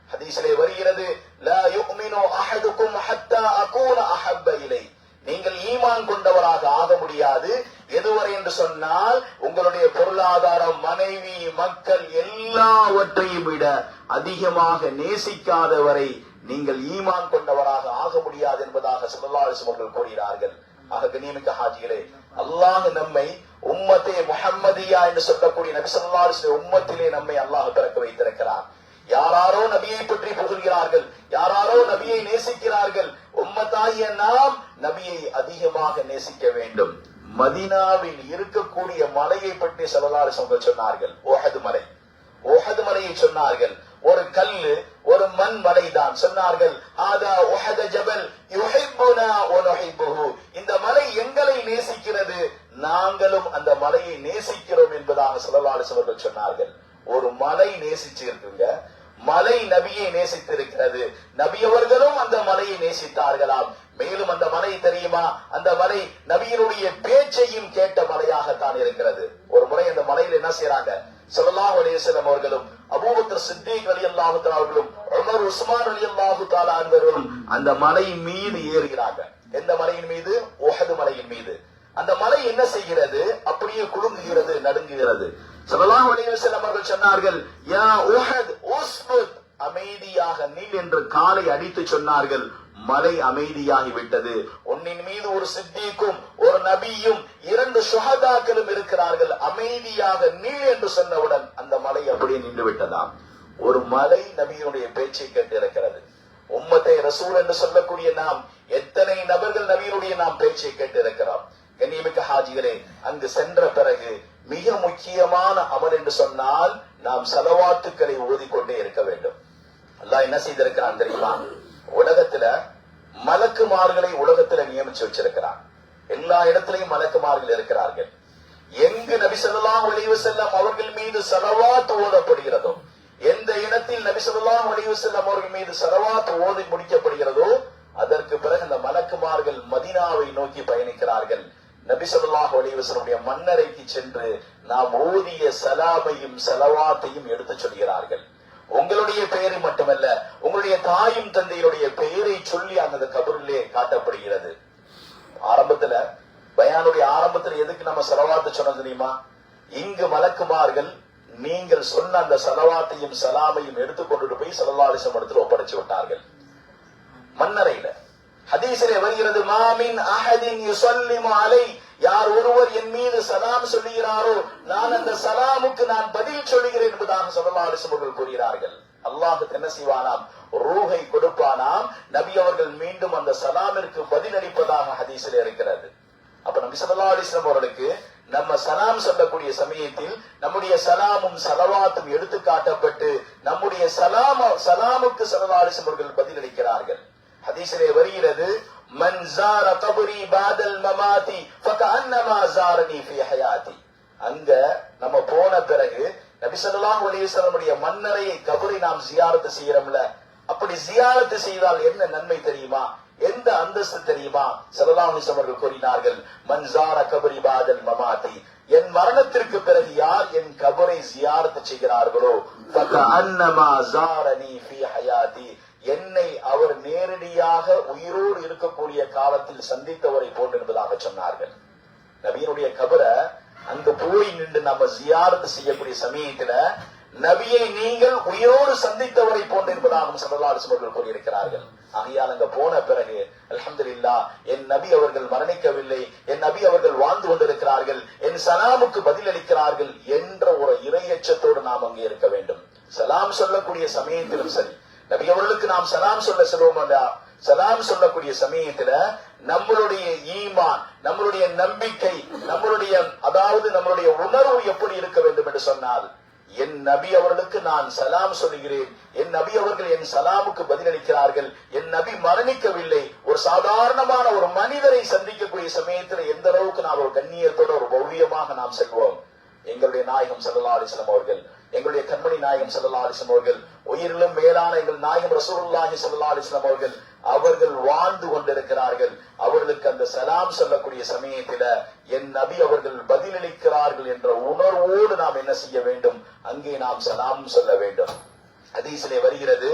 [SPEAKER 3] ஹதீஸிலே வருகிறது, லா யுமினு அஹதுக்கும் ஹத்தா அகூன அஹப்ப இலை. நீங்கள் ஈமான் கொண்டவராக ஆக முடியாது எதுவரை என்று சொன்னால் உங்களுடைய பொருளாதாரம், மனைவி, மக்கள் எல்லாவற்றையும் விட அதிகமாக நேசிக்காதவரை நீங்கள் ஈமான் கொண்டவராக ஆக முடியாது என்பதாக ஸல்லல்லாஹு அலைஹி வஸல்லம் அவர்கள் கூறுகிறார்கள். ஆக கண்ணியமிக்க ஹாஜிகளே, அல்லாஹ் நம்மை உம்மத்தே முஹம்மதியா என்று சொல்லக்கூடிய நபி ஸல்லல்லாஹு அலைஹி வஸல்லம் உம்மத்திலே நம்மை அல்லாஹ் பிறக்க வைத்திருக்கிறார். யாராரோ நபியை பற்றி புகழ்கிறார்கள், யாராரோ நபியை நேசிக்கிறார்கள். உம்மத்தாகிய நாம் நபியை அதிகமாக நேசிக்க வேண்டும். மதீனாவில் இருக்கக்கூடிய மலையை பற்றி ஸல்லல்லாஹு அலைஹி வஸல்லம் சொன்னார்கள். உஹது மலை, உஹது மலையை சொன்னார்கள். ஒரு கல்லு, ஒரு மண் மலைதான். சொன்னார்கள், ஆதா உஹது ஜபல் யுஹிப்புனா வ நுஹிப்புஹு. இந்த மலை எங்களை நேசிக்கிறது, நாங்களும் அந்த மலையை நேசிக்கிறோம் என்பதாக ஸல்லல்லாஹு அலைஹி வஸல்லம் சொன்னார்கள். ஒரு மலை நேசிச்சு இருக்குங்க, மலை நபியை நேசித்திருக்கிறது, நபி அவர்களும் அந்த மலையை நேசித்தார்களாம். மேலும் அந்த மலை தெரியுமா, அந்த மலை நபியினுடைய பேச்சையும் கேட்ட மலையாகத்தான் இருக்கிறது. ஒரு முறை அந்த மலையில் என்ன செய்யறாங்க, ஸல்லல்லாஹு அலைஹி வஸல்லம் அவர்களும் அபூபக்கர் சித்திக் ரலியல்லாஹு தஆலா அவர்களும் உமர் உஸ்மான் ரலியல்லாஹு தஆலா அவர்களும் அந்த மலையின் மீது ஏறுகிறாங்க. எந்த மலையின் மீது? உஹது மலையின் மீது. அந்த மலை என்ன செய்கிறது? அப்படியே குலுங்குகிறது, நடுங்குகிறது. ஸல்லல்லாஹு அலைஹி வஸல்லம் அவர்கள் சொன்னார்கள், யா உஹத் உஸ்புத், அமைதியாக நில் என்று காலை அடித்து சொன்னார்கள். மலை அமைதியாகி விட்டது. உன்னின் மீது ஒரு சித்திக்கும் ஒரு நபியும் 2 ஷுஹதாக்களும் இருக்கிறார்கள், அமைதியாக நில் என்று சொன்னவுடன் அந்த மலை அப்படியே நின்று விட்டதாம். ஒரு மலை நபியினுடைய பேச்சை கேட்டு இருக்கிறது. உம்மத்தை ரசூல் என்று சொல்லக்கூடிய நாம் எத்தனை நபர்கள் நபியினுடைய நாம் பேச்சை கேட்டு இருக்கிறோம். கண்ணியமிக்க ஹாஜிகளே, அங்கு சென்ற பிறகு மிக முக்கியமான அமல் என்று சொன்னால் நாம் ஸலவாத்துக்களை ஓதிக்கொண்டே இருக்க வேண்டும். அல்லாஹ் என்ன செய்திருக்கிறான் தெரியுமா? உலகத்துல மலக்குமார்களை உலகத்துல நியமிச்சு வச்சிருக்கிறான். எல்லா இடத்திலையும் மலக்குமார்கள் இருக்கிறார்கள். எங்கு நபி ஸல்லல்லாஹு அலைஹி வஸல்லம் அவர்கள் மீது ஸலவாத் ஓதப்படுகிறதோ, எந்த இடத்தில் நபி ஸல்லல்லாஹு அலைஹி வஸல்லம் அவர்கள் மீது ஸலவாத் ஓதி முடிக்கப்படுகிறதோ அதற்கு பிறகு அந்த மலக்குமார்கள் மதீனாவை நோக்கி பயணிக்கிறார்கள். நபி ஸல்லல்லாஹு அலைஹி வஸல்லம் மன்னரைக்கு சென்று நாம் ஓதிய சலாமையும் ஸலவாத்தையும் எடுத்து சொல்கிறார்கள். உங்களுடைய பெயரை மட்டுமல்ல, உங்களுடைய தாயும் தந்தையுடைய பெயரை சொல்லி அந்த கபரிலே காட்டப்படுகிறது. ஆரம்பத்துல பயானுடைய ஆரம்பத்துல எதுக்கு நம்ம ஸலவாத் சொன்னோம் தெரியுமா? இங்கு மலக்குமார்கள் நீங்கள் சொன்ன அந்த ஸலவாத்தையும் சலாமையும் எடுத்துக்கொண்டு போய் ஸல்லல்லாஹு அலைஹி வஸல்லம் இடத்தில் ஒப்படைச்சு விட்டார்கள். மன்னரையில ஹதீஸிலே வருகிறது, மாமின் அஹதின் யுஸல்லிமு அலை, யார் ஒருவர் என் மீது சலாம் சொல்லுகிறாரோ நான் அந்த சலாமுக்கு நான் பதில் சொல்லுகிறேன் என்பதாக ஸல்லல்லாஹு அலைஹி வஸல்லம் கூறுகிறார்கள். அல்லாஹ் என்ன செய்வானாம்? ரூஹை கொடுப்பானாம். நபி அவர்கள் மீண்டும் அந்த சலாமிற்கு பதில் அளிப்பதாக ஹதீஸிலே இருக்கிறது. அப்ப நபி ஸல்லல்லாஹு அலைஹி வஸல்லம் அவர்களுக்கு நம்ம சலாம் சொல்லக்கூடிய சமயத்தில் நம்முடைய சலாமும் ஸலவாத்தும் எடுத்து காட்டப்பட்டு நம்முடைய சலாமுக்கு ஸல்லல்லாஹு அலைஹி வஸல்லம் அவர்கள் பதில் அளிக்கிறார்கள். ஹதீஸிலே வருகிறது, மன் ஸார கப்ரி பாதல் மமாதி ஃபகஅன்னமா ஸாரனி ஃபீ ஹயாதி. அங்க நம்ம போன பிறகு நபி ஸல்லல்லாஹு அலைஹி வஸல்லமுடைய மன்னரையை கபரை நாம் ஜியாரத் செய்யறோம்ல, அப்படி ஜியாரத் செய்தால் என்ன நன்மை தெரியுமா, எந்த அந்தஸ்து தெரியுமா? ஸல்லல்லாஹு அலைஹி வஸல்லம் அவர்கள் கூறினார்கள், மன் ஸார கப்ரி பாதல் மமாதி, என் மரணத்திற்கு பிறகு யார் என் கபரை ஜியாரத் செய்கிறார்களோ ஃபகஅன்னமா ஸாரனி ஃபீ ஹயாதி, என்னை அவர் நேரடியாக உயிரோடு இருக்கக்கூடிய காலத்தில் சந்தித்தவரை போன்று என்பதாக சொன்னார்கள். நபியினுடைய கபரை அங்க போய் நின்று நம்ம ஜியாரத் செய்யக்கூடிய சமயத்துல நபியை நீங்கள் உயிரோடு சந்தித்தவரை போன்று என்பதாகவும் ஸல்லல்லாஹு அலைஹி வஸல்லம் கூறியிருக்கிறார்கள். ஆகையால் அங்க போன பிறகு அல்ஹம்துலில்லாஹ், என் நபி அவர்கள் மரணிக்கவில்லை, என் நபி அவர்கள் வாழ்ந்து கொண்டிருக்கிறார்கள், என் சலாமுக்கு பதிலளிக்கிறார்கள் என்ற ஒரு இறையச்சத்தோடு நாம் அங்கே இருக்க வேண்டும். சலாம் சொல்லக்கூடிய சமயத்திலும் சரி, நபி அவர்களுக்கு நாம் சலாம் சொல்ல செல்வோம், சலாம் சொல்லக்கூடிய சமயத்துல நம்மளுடைய ஈமான், நம்மளுடைய நம்பிக்கை, நம்மளுடைய உணர்வு எப்படி இருக்க வேண்டும் என்று சொன்னால், என் நபி அவர்களுக்கு நான் சலாம் சொல்லுகிறேன், என் நபி அவர்கள் என் சலாமுக்கு பதிலளிக்கிறார்கள், என் நபி மரணிக்கவில்லை. ஒரு சாதாரணமான ஒரு மனிதரை சந்திக்கக்கூடிய சமயத்தில் எந்த அளவுக்கு நாம் ஒரு கண்ணியத்தோட ஒரு பௌரியமாக நாம் செல்வோம். எங்களுடைய நாயகம் ஸல்லல்லாஹு அலைஹி வஸல்லம் அவர்கள், எங்களுடைய கண்மணி நாயகம் ஸல்லல்லாஹு அலைஹி வஸல்லம் அவர்கள், உயிரிலும் மேலான எங்கள் நாயகம் ரசூலுல்லாஹி ஸல்லல்லாஹு அலைஹி வஸல்லம் அவர்கள் வாழ்ந்து கொண்டிருக்கிறார்கள். அவர்களுக்கு அந்த சலாம் சொல்லக்கூடிய சமயத்தில என் நபி அவர்கள் பதிலளிக்கிறார்கள் என்ற உணர்வோடு நாம் என்ன செய்ய வேண்டும், அங்கே நாம் சலாம் சொல்ல வேண்டும். ஹதீஸிலே வருகிறது,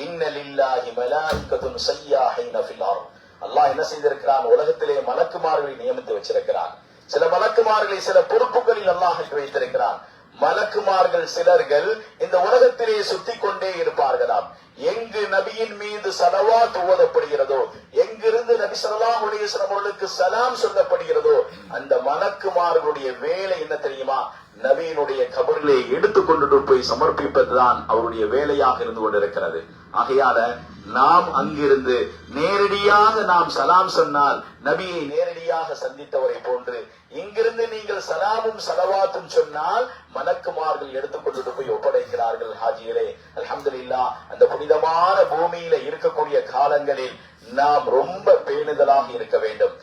[SPEAKER 3] இன்ன லில்லாஹி மலாயிகத்துன் ஸய்யாஹீன ஃபில் அர்த், அல்லாஹ் என்ன செய்திருக்கிறான், உலகத்திலே மலக்குமார்களை நியமித்து வச்சிருக்கிறான். சில மலக்குமார்களை சில பொறுப்புகளில் அல்லாஹ் வைத்திருக்கிறான். மலக்குமார்கள் சிலர்கள் இந்த உலகத்திலே சுத்தி கொண்டே இருப்பார்களாம். எங்கு நபியின் மீது ஸலவாத் ஓதப்படுகிறதோ, எங்கிருந்து நபி ஸல்லல்லாஹு அலைஹி வஸல்லம் அவர்களுக்கு சலாம் சொல்லப்படுகிறதோ, அந்த மலக்குமார்களுடைய வேலை என்ன தெரியுமா, நபியினுடைய கபரிலே எடுத்துக்கொண்டு போய் சமர்ப்பிப்பதுதான் அவருடைய வேலையாக இருந்து கொண்டிருக்கிறது. ஆகையால நாம் அங்கிருந்து நேரடியாக நாம் சலாம் சொன்னால் நபியை நேரடியாக சந்தித்தவரை போன்று, இங்கிருந்து நீங்கள் சலாமும் சலவாத்தும் சொன்னால் மலக்குமார்கள் எடுத்துக்கொண்டு போய் ஒப்படைக்கிறார்கள். ஹாஜிகளே, அல்ஹம்துலில்லாஹ், அந்த புனிதமான பூமியில இருக்கக்கூடிய காலங்களில் நாம் ரொம்ப பேணுதலாக இருக்க வேண்டும்.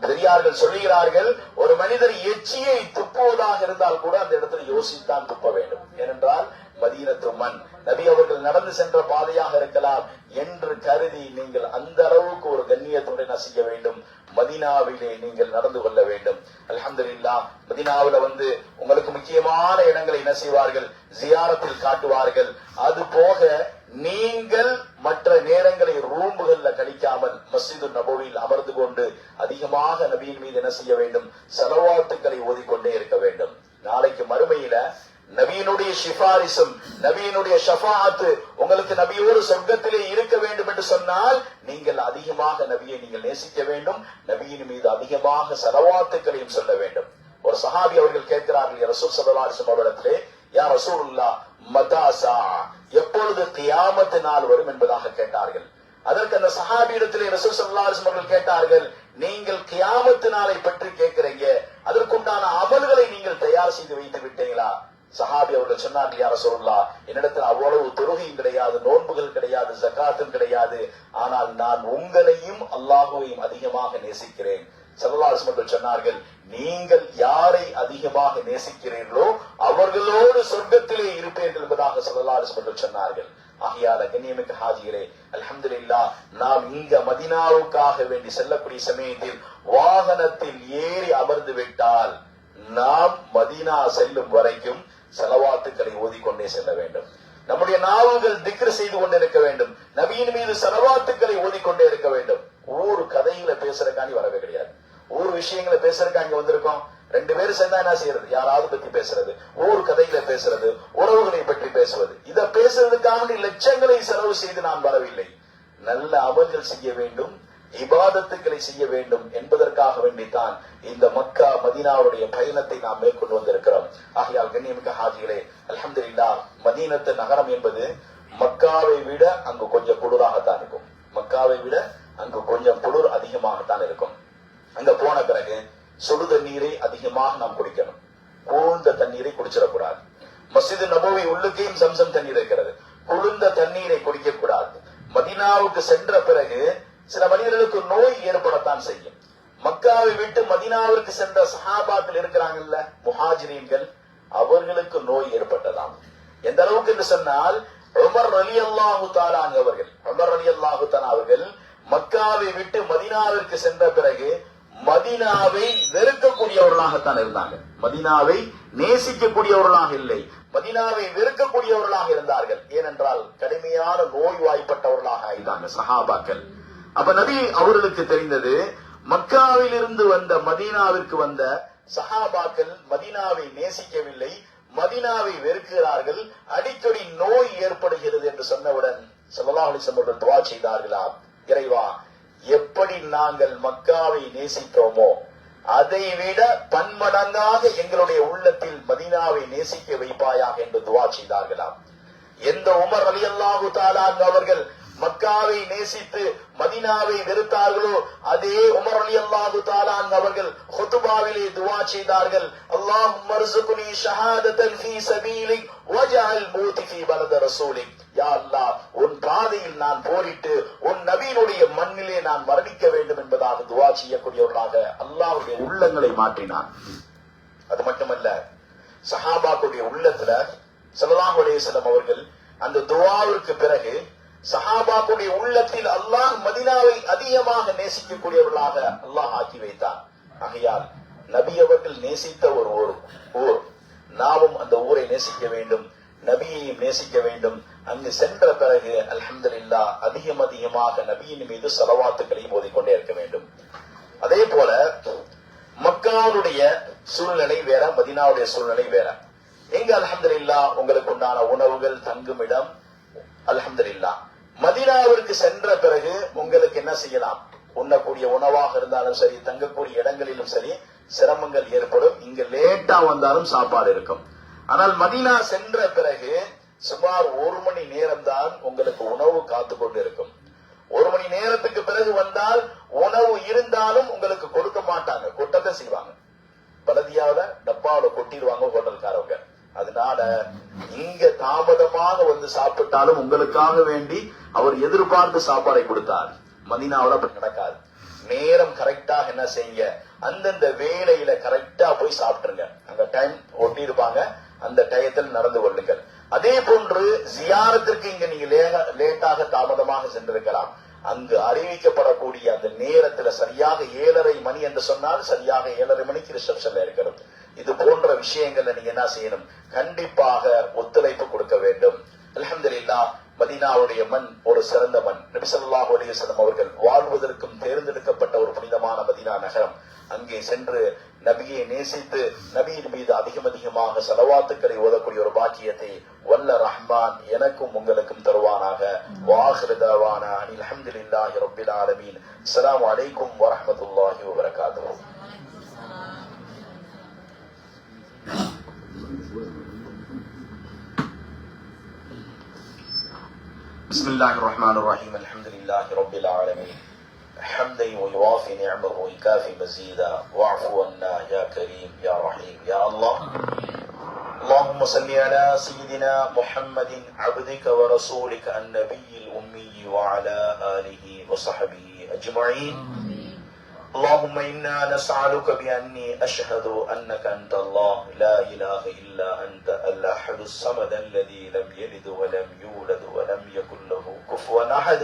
[SPEAKER 3] பெரியார்கள் சொல்லுகிறார்கள், ஒரு மனிதர் எச்சியை துப்புவதாக இருந்தால் கூட அந்த இடத்துல யோசித்தான் துப்ப வேண்டும். ஏனென்றால் மதீனத்து மண், நபி அவர்கள் நடந்து சென்ற பாதையாக இருக்கலாம் என்று கருதி நீங்கள் அந்த அளவுக்கு ஒரு கண்ணியத்துடன் செய்ய வேண்டும். மதீனாவிலே நீங்கள் நடந்து கொள்ள வேண்டும். அல்ஹம்துலில்லாஹ், மதீனாவில உங்களுக்கு முக்கியமான இடங்களை என்ன செய்வார்கள், ஜியாரத்தில் காட்டுவார்கள். அது போக நீங்கள் மற்ற நேரங்களை ரூம்புகள்ல கழிக்காமல் மஸ்ஜிது நபவியில் அமர்ந்து கொண்டு அதிகமாக நபியின் மீது என்ன செய்ய வேண்டும், ஸலவாத்துக்களை ஓதிக்கொண்டே இருக்க வேண்டும். நாளைக்கு மறுமையில நபியினுடைய சிபாரிசும் நபியினுடைய ஷஃபாஅத்து உங்களுக்கு நபியோடு சொர்க்கத்திலே இருக்க வேண்டும் என்று சொன்னால் நீங்கள் அதிகமாக நபியை நீங்கள் நேசிக்க வேண்டும், நபியின் மீது அதிகமாக ஸலவாத்துக்களையும் சொல்ல வேண்டும். ஒரு சஹாபி அவர்கள் கேட்கிறார்கள், யா ரசூல் ஸல்லல்லாஹு அலைஹி வஸல்லம் அவர்களிடத்திலே, யா ரசூலுல்லாஹ் மதா ஸா, எப்பொழுது கியாமத் நாள் வரும் என்பதாக கேட்டார்கள். அதற்கு அந்த சஹாபியிடத்திலே ரசூல் ஸல்லல்லாஹு அலைஹி வஸல்லம் அவர்கள் கேட்டார்கள், நீங்கள் கியாமத் நாளை பற்றி கேட்கிறீங்க, அதற்குண்டான அமல்களை நீங்கள் தயார் செய்து வைத்து விட்டீங்களா? சஹாபி அவர்கள் சொன்னார்கள், யா ரசூலுல்லாஹ், என்னிடத்தில் அவ்வளவு தொழுகையும் கிடையாது, நோன்புகள் கிடையாது, ஜகாத்தும் கிடையாது, ஆனால் நான் உங்களையும் அல்லாஹுவையும் அதிகமாக நேசிக்கிறேன். ஸல்லல்லாஹு அலைஹி வஸல்லம் சொன்னார்கள், நீங்கள் யாரை அதிகமாக நேசிக்கிறீர்களோ அவர்களோடு சொர்க்கத்திலே இருப்பீர்கள் என்பதாக ஸல்லல்லாஹு அலைஹி வஸல்லம் சொன்னார்கள். ஆகையால கண்ணியமிக்க ஹாஜிகளே, அல்ஹம்துலில்லாஹ், நாம் இங்க மதீனாவுக்காக வேண்டி செல்லக்கூடிய சமயத்தில் வாகனத்தில் ஏறி அமர்ந்து விட்டால் நாம் மதீனா செல்லும் வரைக்கும் ஸலவாத்துக்களை ஓதிக்கொண்டே செல்ல வேண்டும். நம்முடைய நாவுகள் திக்ர் செய்து கொண்டிருக்க வேண்டும், நபியின் மீது ஸலவாத்துக்களை ஓதிக்கொண்டே இருக்க வேண்டும். ஒரு கதைகளை பேசுறதுக்காண்டி வரவே கிடையாது, ஒரு விஷயங்களை பேசுறதுக்காக இங்க வந்திருக்கோம். ரெண்டு பேரும் சேர்ந்தா என்ன செய்யறது, யாராவது பத்தி பேசுறது, ஒரு கதைகளை பேசுறது, உறவுகளை பற்றி பேசுவது, இதை பேசுறதுக்காக லட்சங்களை செலவு செய்து நான் வரவில்லை. நல்ல அமல்கள் செய்ய வேண்டும், இபாதத்துக்களை செய்ய வேண்டும் என்பதற்காக வேண்டித்தான் இந்த மக்கா மதீனாவுடைய பயணத்தை நாம் மேற்கொண்டு வந்திருக்கிறோம். ஆகையால் கண்ணியமிக்க ஹாஜிகளே, அல்ஹம்துலில்லாஹ், மதீனத்து நகரம் என்பது மக்காவை விட அங்கு கொஞ்சம் குளிராகத்தான் இருக்கும். மக்காவை விட அங்கு கொஞ்சம் குளிர் அதிகமாகத்தான் இருக்கும். அங்க போன பிறகு சுடு தண்ணீரை அதிகமாக நாம் குடிக்கணும், குளிர்ந்த தண்ணீரை குடிச்சிடக்கூடாது. மஸ்ஜிது நபவி உள்ளுக்கையும் சம்சம் தண்ணீர் இருக்கிறது, குளிர்ந்த தண்ணீரை குடிக்க கூடாது. மதீனாவுக்கு சென்ற பிறகு சில மனிதர்களுக்கு நோய் ஏற்படத்தான் செய்யும். மக்காவை விட்டு மதீனாவிற்கு சென்ற சஹாபாக்கள் இருக்கிறாங்கல்ல, முஹாஜிரீன்கள், அவர்களுக்கு நோய் ஏற்பட்டதாம். எந்த அளவுக்கு என்று சொன்னால் உமர் ரலியல்லாஹு தஆலா அவர்கள் மக்காவை விட்டு மதீனாவிற்கு சென்ற பிறகு மதீனாவை வெறுக்கக்கூடியவர்களாகத்தான் இருந்தாங்க. மதீனாவை நேசிக்கக்கூடியவர்களாக இல்லை, மதீனாவை வெறுக்கக்கூடியவர்களாக இருந்தார்கள். ஏனென்றால் கடுமையான நோய்வாய்ப்பட்டவர்களாக ஆயிட்டாங்க சஹாபாக்கள். அப்ப நபி அவர்களுக்கு தெரிந்தது, மக்காவில் இருந்து வந்த மதீனாவிற்கு வந்த சஹாபாக்கள் மதீனாவை நேசிக்கவில்லை, மதீனாவை வெறுக்கிறார்கள், அடிக்கடி நோய் ஏற்படுகிறது என்று சொன்னவுடன் ஸல்லல்லாஹு அலைஹி வஸல்லம் அவர்கள் துஆ செய்தார்களாம், இறைவா, எப்படி நாங்கள் மக்காவை நேசித்தோமோ அதை விட பன்மடங்காக எங்களுடைய உள்ளத்தில் மதீனாவை நேசிக்க வைப்பாயாக என்று துஆ செய்தார்களாம். எந்த உமர் ரலியல்லாஹு தஆலா அவர்கள் மக்காவை நேசித்து மதீனாவை வெறுத்தார்களோ அதே உமர் ரலியல்லாஹு தஆலா அவர்கள் குத்பாவிலே துஆ செய்தார்கள், அல்லாஹும்ம ர்ஸுக்னி ஷஹாதத்தன் ஃபீ சபீலிக் வஜஅல் மௌதி ஃபீ பலத ரசூலிக். யா அல்லாஹ், உன் பாதையில் நான் போரிட்டு உன் நபியினுடைய மண்ணிலே நான் மரணிக்க வேண்டும் என்பதாக துஆ செய்யக்கூடியவர்களாக அல்லாஹ்வுடைய உள்ளங்களை மாற்றினார். அது மட்டுமல்ல, சஹாபாக்களுடைய உள்ளத்துல ஸல்லல்லாஹு அலைஹி வஸல்லம் அவர்கள் அந்த துஆவிற்கு பிறகு சஹாபாக்களுடைய உள்ளத்தில் அல்லாஹ் மதீனாவை அதிகமாக நேசிக்கக்கூடியவர்களாக அல்லாஹ் ஆக்கி வைத்தார். ஆகையால் நபி அவர்கள் நேசித்த ஒரு ஊர், நாமும் அந்த ஊரை நேசிக்க வேண்டும், நபியையும் நேசிக்க வேண்டும். அங்கு சென்ற பிறகு அல்ஹம்துலில்லாஹ் அதிகமாக நபியின் மீது ஸலவாத்துக்களையும் ஓதிக்கொண்டே இருக்க வேண்டும். அதே போல மக்காவுடைய சூழ்நிலை வேற, மதீனாவுடைய சூழ்நிலை வேற. எங்க அல்ஹம்துலில்லாஹ் உங்களுக்கு உண்டான உணவுகள், தங்குமிடம், அல்ஹம்துலில்லாஹ். மதீனாவிற்கு சென்ற பிறகு உங்களுக்கு என்ன செய்யலாம், உண்ணக்கூடிய உணவாக இருந்தாலும் சரி, தங்கக்கூடிய இடங்களிலும் சரி சிரமங்கள் ஏற்படும். இங்க லேட்டா வந்தாலும் சாப்பாடு இருக்கும். ஆனால் மதீனா சென்ற பிறகு சுமார் 1 மணி நேரம் தான் உங்களுக்கு உணவு காத்து கொண்டு இருக்கும். 1 மணி நேரத்துக்கு பிறகு வந்தால் உணவு இருந்தாலும் உங்களுக்கு கொடுக்க மாட்டாங்க, கொட்டத்தை செய்வாங்க. பலதியாவில டப்பாவில கொட்டிடுவாங்க ஹோட்டல்காரவங்க. அதனால இங்க தாமதமாக வந்து சாப்பிட்டாலும் உங்களுக்காக வேண்டி அவர் எதிர்பார்த்து சாப்பாடை கொடுத்தார். மதீனாவுல அப்படி நடக்காது. நேரம் கரெக்டாக என்ன செய்யுங்க, அந்தந்த வேலையில கரெக்டா போய் சாப்பிட்டுருங்க. அங்க டைம் ஒட்டி இருப்பாங்க, அந்த டயத்தில் நடந்து கொள்ளுங்கள். அதே போன்று ஜியாரத்திற்கு இங்க நீங்க லேட்டாக தாமதமாக சென்றிருக்கலாம், அங்கு அறிவிக்கப்படக்கூடிய அந்த நேரத்துல சரியாக 7:30 மணி என்று சொன்னால் சரியாக 7:30 மணிக்கு ரிசப்ஷன்ல இருக்கிறது. இது போன்ற விஷயங்கள்ல நீங்க என்ன செய்யணும், கண்டிப்பாக ஒத்துழைப்பு கொடுக்க வேண்டும். அல்ஹம்துலில்லாஹ், மதீனாவுடைய மண் ஒரு சிறந்த மண். நபி ஸல்லல்லாஹு அலைஹி வஸல்லம் அவர்கள் வாழ்வதற்கும் தேர்ந்தெடுக்கப்பட்ட ஒரு புனிதமான மதீனா நகரம். அங்கே சென்று நபியை நேசித்து நபியின் மீது அதிகமாக ஸலவாத்துக்களை ஓதக்கூடிய ஒரு பாக்கியத்தை வல்ல ரஹ்மான் எனக்கும் உங்களுக்கும் தருவானாக. வாஹிரு தஅவானா அனில் ஹம்துலில்லாஹி ரப்பில் ஆலமீன். அஸ்ஸலாமு அலைக்கும் வரஹ்மத்துல்லாஹி வபரகாத்துஹு. பிஸ்மில்லாஹிர் ரஹ்மானிர் ரஹீம். அல்ஹம்துலில்லாஹி ரப்பில் ஆலமீன். حمدا ويوافي نعمه ويكافي مزيدا واعف عنا يا كريم يا رحيم يا الله. اللهم صل على سيدنا محمد عبدك ورسولك النبي الأمي وعلى آله وصحبه أجمعين. اللهم إنا نسألك بأني أشهد أنك أنت الله لا إله إلا أنت الأحد الصمد الذي لم يلد ولم يولد ولم يكن له كفوا أحد.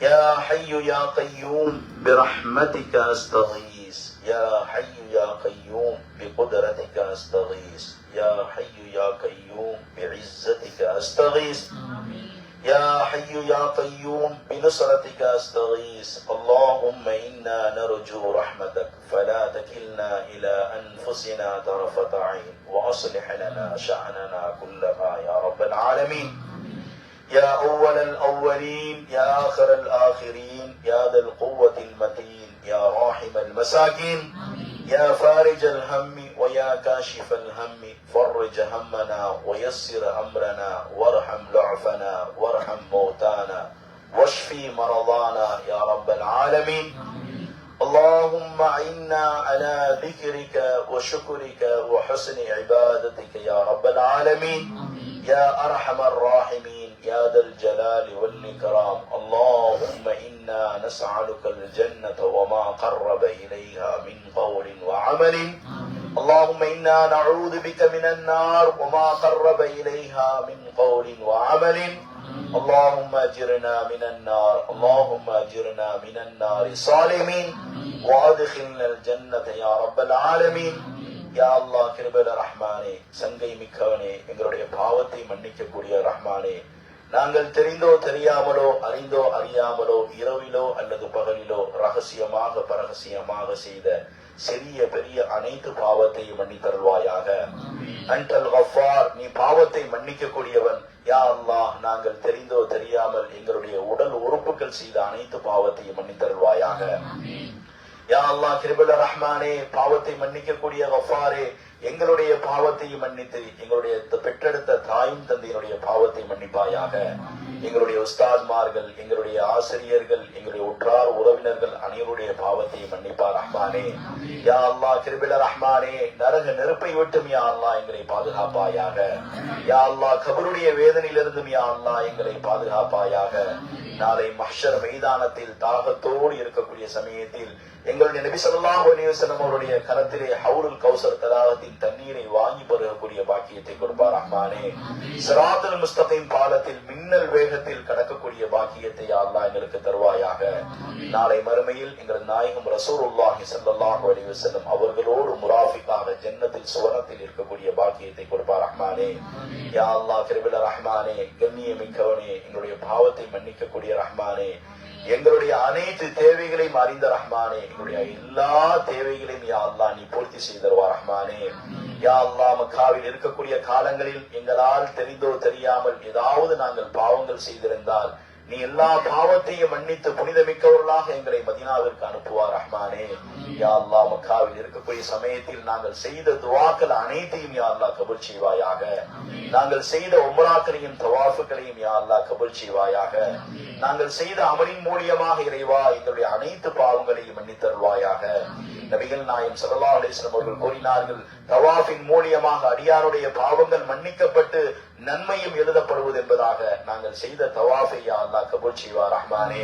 [SPEAKER 3] يا حي يا قيوم برحمتك أستغيث. يا حي يا قيوم بقدرتك أستغيث. يا حي يا قيوم بعزتك أستغيث. يا حي يا قيوم بنصرتك أستغيث. اللهم إنا نرجو رحمتك فلا تكلنا إلى أنفسنا طرفة عين وأصلح لنا شأننا كلها يا رب العالمين. يا أول الأولين يا آخر الآخرين يا ذا القوة المتين يا راحم المساكين يا فارج الهم ويا كاشف الهم فرج همنا ويسر أمرنا وارحم ضعفنا وارحم موتانا واشفي مرضانا يا رب العالمين. اللهم إنا على ذكرك وشكرك وحسن عبادتك يا رب العالمين. يا أرحم الراحمين يا ذا الجلال والإكرام اللهم إنا نسألك الجنة وما قرب إليها من قول وعمل اللهم إنا نعوذ بك من النار وما قرب إليها من قول وعمل اللهم أجرنا من النار اللهم أجرنا من النار صالمين وأدخلنا الجنة يا رب العالمين யா அல்லாஹ் கிருபையுள்ள ரஹ்மானே, சங்கை மிக்கவனே, எங்களுடைய பாவத்தை மன்னிக்க கூடிய ரஹ்மானே, நாங்கள் தெரிந்தோ தெரியாமலோ அறிந்தோ அறியாமலோ இரவிலோ அல்லது பகலிலோ ரகசியமாக பரகசியமாக செய்த சிறிய பெரிய அனைத்து பாவத்தையும் மன்னித்தருள்வாயாக. அன்டல் கஃபார், நீ பாவத்தை மன்னிக்க கூடியவன். யா அல்லாஹ், நாங்கள் தெரிந்தோ தெரியாமல் எங்களுடைய உடல் உறுப்புகள் செய்த அனைத்து பாவத்தையும் மன்னித்தருள்வாயாக. யா அல்லாஹ் கிருபையுள்ள ரஹ்மானே, பாவத்தை மன்னிக்க கூடிய கஃபாரே, எங்களுடைய பாவத்தையும் மன்னித்து எங்களுடைய பெற்றெடுத்த தாயும் தந்தையினுடைய பாவத்தை மன்னிப்பாயாக. எங்களுடைய உஸ்தாத்மார்கள், எங்களுடைய ஆசிரியர்கள், எங்களுடைய உற்றார் உறவினர்கள் அனைவருடைய பாவத்தை மன்னிப்பா ரஹ்மானே. யா அல்லாஹ் கிருபையுள்ள ரஹ்மானே, நரக நெருப்பை விட்டும் யா அல்லாஹ் எங்களை பாதுகாப்பாயாக. யா அல்லாஹ் கபருடைய வேதனையிலிருந்தும் யா அல்லாஹ் எங்களை பாதுகாப்பாயாக. நாளை மஹ்ஷர் மைதானத்தில் தாகத்தோடு இருக்கக்கூடிய சமயத்தில் எங்களுடைய நபி ஸல்லல்லாஹு அலைஹி வஸல்லம் அவருடைய கரத்திலே ஹவுலுல் கௌசர் தடாகத்தின் தண்ணீரை வாங்கி பருகக்கூடிய பாக்கியத்தை கொடுப்பார் ரஹ்மானே. சிராத்துல் முஸ்தகீம் பாலத்தில் மின்னல் வேகத்தில் கடக்கக்கூடிய பாக்கியத்தை யா அல்லாஹ் எங்களுக்கு தருவாயாக. நாளை மறுமையில் எங்கள் நாயகம் ரசூலுல்லாஹி ஸல்லல்லாஹு அலைஹி வஸல்லம் அவர்களோடு முராஃபிகாக ஜன்னத்தில் சுவனத்தில் இருக்கக்கூடிய பாக்கியத்தை கொடுப்பார் ரஹ்மானே. யா அல்லாஹ் கிருபையுள்ள ரஹ்மானே, கண்ணியமிக்கவனே, எங்களுடைய பாவத்தை மன்னிக்க கூடிய ரஹ்மானே, எங்களுடைய அனைத்து தேவைகளையும் அறிந்த ரஹ்மானே, எங்களுடைய எல்லா தேவைகளையும் யா அல்லாஹ் நீ பூர்த்தி செய்தருவா ரஹ்மானே. யா அல்லாஹ் மக்காவில் இருக்கக்கூடிய காலங்களில் எங்களால் தெரிந்தோ தெரியாமல் ஏதாவது நாங்கள் பாவங்கள் செய்திருந்தால் நீ எல்லா பாவத்தையும் மன்னித்து புனிதமிக்கவர்களாக எங்களை மதீனாவிற்கு அனுப்புவார் ரஹ்மானே. யா அல்லாஹ் மக்காவில் இருக்கக்கூடிய சமயத்தில் நாங்கள் செய்த துஆக்கள் அனைத்தையும் யா அல்லாஹ் கபூல் செய்வாயாக. நாங்கள் செய்த உம்ராக்களையும் தவாஃபுகளையும் யா அல்லாஹ் கபூல் செய்வாயாக. நாங்கள் செய்த அமலின் மூலியமாக இறைவா எங்களுடைய அனைத்து பாவங்களையும் மன்னித்தருள்வாயாக. நபிகள் நாயகம் ஸல்லல்லாஹு அலைஹி வஸல்லம் அவர்கள் கூறினார்கள், தவாஃபின் மூலியமாக அடியாருடைய பாவங்கள் மன்னிக்கப்பட்டு நன்மையும் எழுதப்படுவது என்பதாக. நாங்கள் செய்த தவாஃபை யா அல்லாஹ் கபூல் செய்வார் ரஹ்மானே.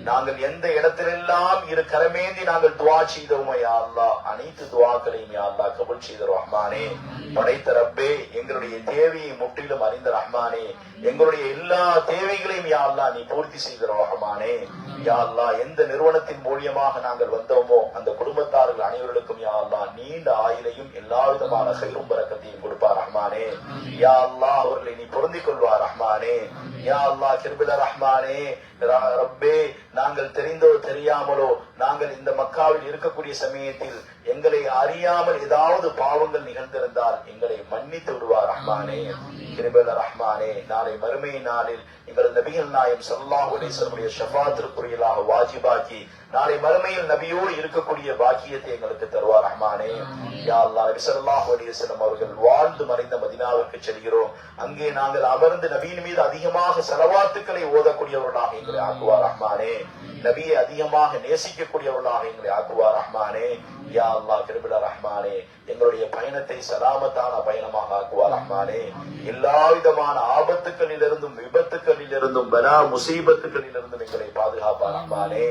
[SPEAKER 3] நாங்கள் எந்த இடத்திலெல்லாம் இரு கரமேந்தி நாங்கள் துஆ செய்தோமோ யா அல்லாஹ் அனைத்து துஆக்களையும் யா அல்லாஹ் கபூல் செய்த ரஹ்மானே. படைத்த ரப்பே, எங்களுடைய தேவையை முற்றிலும் அறிந்த ரஹ்மானே, எங்களுடைய எல்லா தேவைகளையும் யா அல்லாஹ் நீ பூர்த்தி செய்த ரஹ்மானே. யா அல்லாஹ் எந்த நிறுவனத்தின் மூலியமாக நாங்கள் வந்தோமோ அந்த குடும்பத்தார்கள் அனைவருக்கும் யா அல்லாஹ் நீண்ட ஆயுளையும் எல்லா விதமான கைரும் பரக்கத்தையும் கொடுப்பார் ரஹ்மானே. யா அல்லாஹ் அவர்களை நீ பொருந்திக் கொள்வார் ரஹ்மானே. யா அல்லாஹ் கிருபையுள்ள ரஹ்மானே, ரப்பே, நாங்கள் தெரிந்தோ தெரியாமலோ நாங்கள் இந்த மக்காவில் இருக்கக்கூடிய சமயத்தில் எங்களை அறியாமல் ஏதாவது பாவங்கள் நிகழ்ந்திருந்தால் எங்களை மன்னித்து விடுவார் ரஹ்மானே. கிருபையுள்ள ரஹ்மானே, நாளை மறுமை நாளில் எங்கள் நபிகள் நாயகம் ஸல்லல்லாஹு அலைஹி வஸல்லம் ஷஃபாஅத்திற்குரியலாக வாஜிபாக்கி நாளை மறுமையில் நபியோடு இருக்கக்கூடிய பாக்கியத்தை எங்களுக்கு தருவார் ரஹ்மானே. யா அல்லாஹ், நபி ஸல்லல்லாஹு அலைஹி வஸல்லம் அவர்கள் வாழ்ந்து மறைந்த மதீனாவிற்கு செல்கிறோம். அங்கே நாங்கள் அமர்ந்து நபியின் மீது அதிகமாக ஸலவாத்துக்களை ஓதக்கூடியவர்களாக எங்களை ஆக்குவார் ரஹ்மானே. நபியை அதிகமாக நேசிக்கக்கூடியவர்களாக எங்களை ஆக்குவார் ரஹ்மானே. யா அல்லாஹ் கிருபையுள்ள ரஹ்மானே, எங்களுடைய பயணத்தை சலாமத்தான பயணமாக ஆக்குவார் ரஹ்மானே. எல்லா விதமான ஆபத்துக்களிலிருந்தும் விபத்துக்களிலிருந்தும் பலா முசீபத்துக்களிலிருந்தும் எங்களை பாதுகாப்பார் ரஹ்மானே.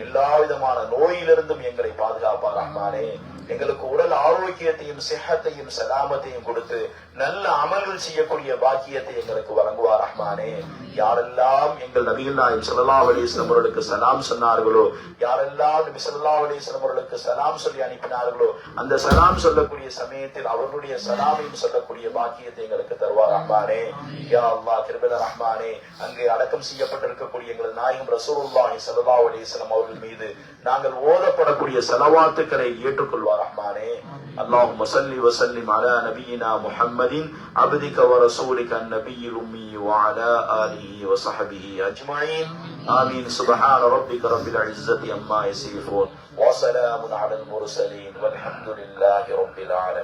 [SPEAKER 3] எல்லா விதமான நோயிலிருந்தும் எங்களை பாதுகாப்பார் ரஹ்மானே. எங்களுக்கு உடல் ஆரோக்கியத்தையும் சிஹத்தையும் சலாமத்தையும் கொடுத்து நல்ல அமல்கள் செய்யக்கூடிய பாக்கியத்தை எங்களுக்கு வழங்குவார் ரஹ்மானே. யாரெல்லாம் எங்கள் நபிகள் நாயகம் ஸல்லல்லாஹு அலைஹி வஸல்லம் அவர்களுக்கு சலாம் சொன்னார்களோ, யாரெல்லாம் நபி ஸல்லல்லாஹு அலைஹி வஸல்லம் அவர்களுக்கு சலாம் சொல்லி அனுப்பினார்களோ, அந்த சலாம் சொல்லக்கூடிய சமயத்தில் அவர்களுடைய சலாமையும் சொல்லக்கூடிய பாக்கியத்தை எங்களுக்கு தருவார் ரஹ்மானே. யா அல்லாஹ் கிருபையுள்ள ரஹ்மானே, அங்கே அடக்கம் செய்யப்பட்டிருக்கக்கூடிய எங்கள் நாயகம் ரசூலுல்லாஹி ஸல்லல்லாஹு அலைஹி வஸல்லம் அவர்கள் மீது நாங்கள் ஓதப்படக்கூடிய ஸலவாத்துக்களை ஏற்றுக்கொள்வார் ரஹ்மானே. اللهم صل وسلم على نبينا محمد عبدك ورسولك النبي الأمي وعلى آله وصحبه أجمعين آمين. سبحان ربك رب العزة عما يصفون وسلام على المرسلين والحمد لله رب العالمين.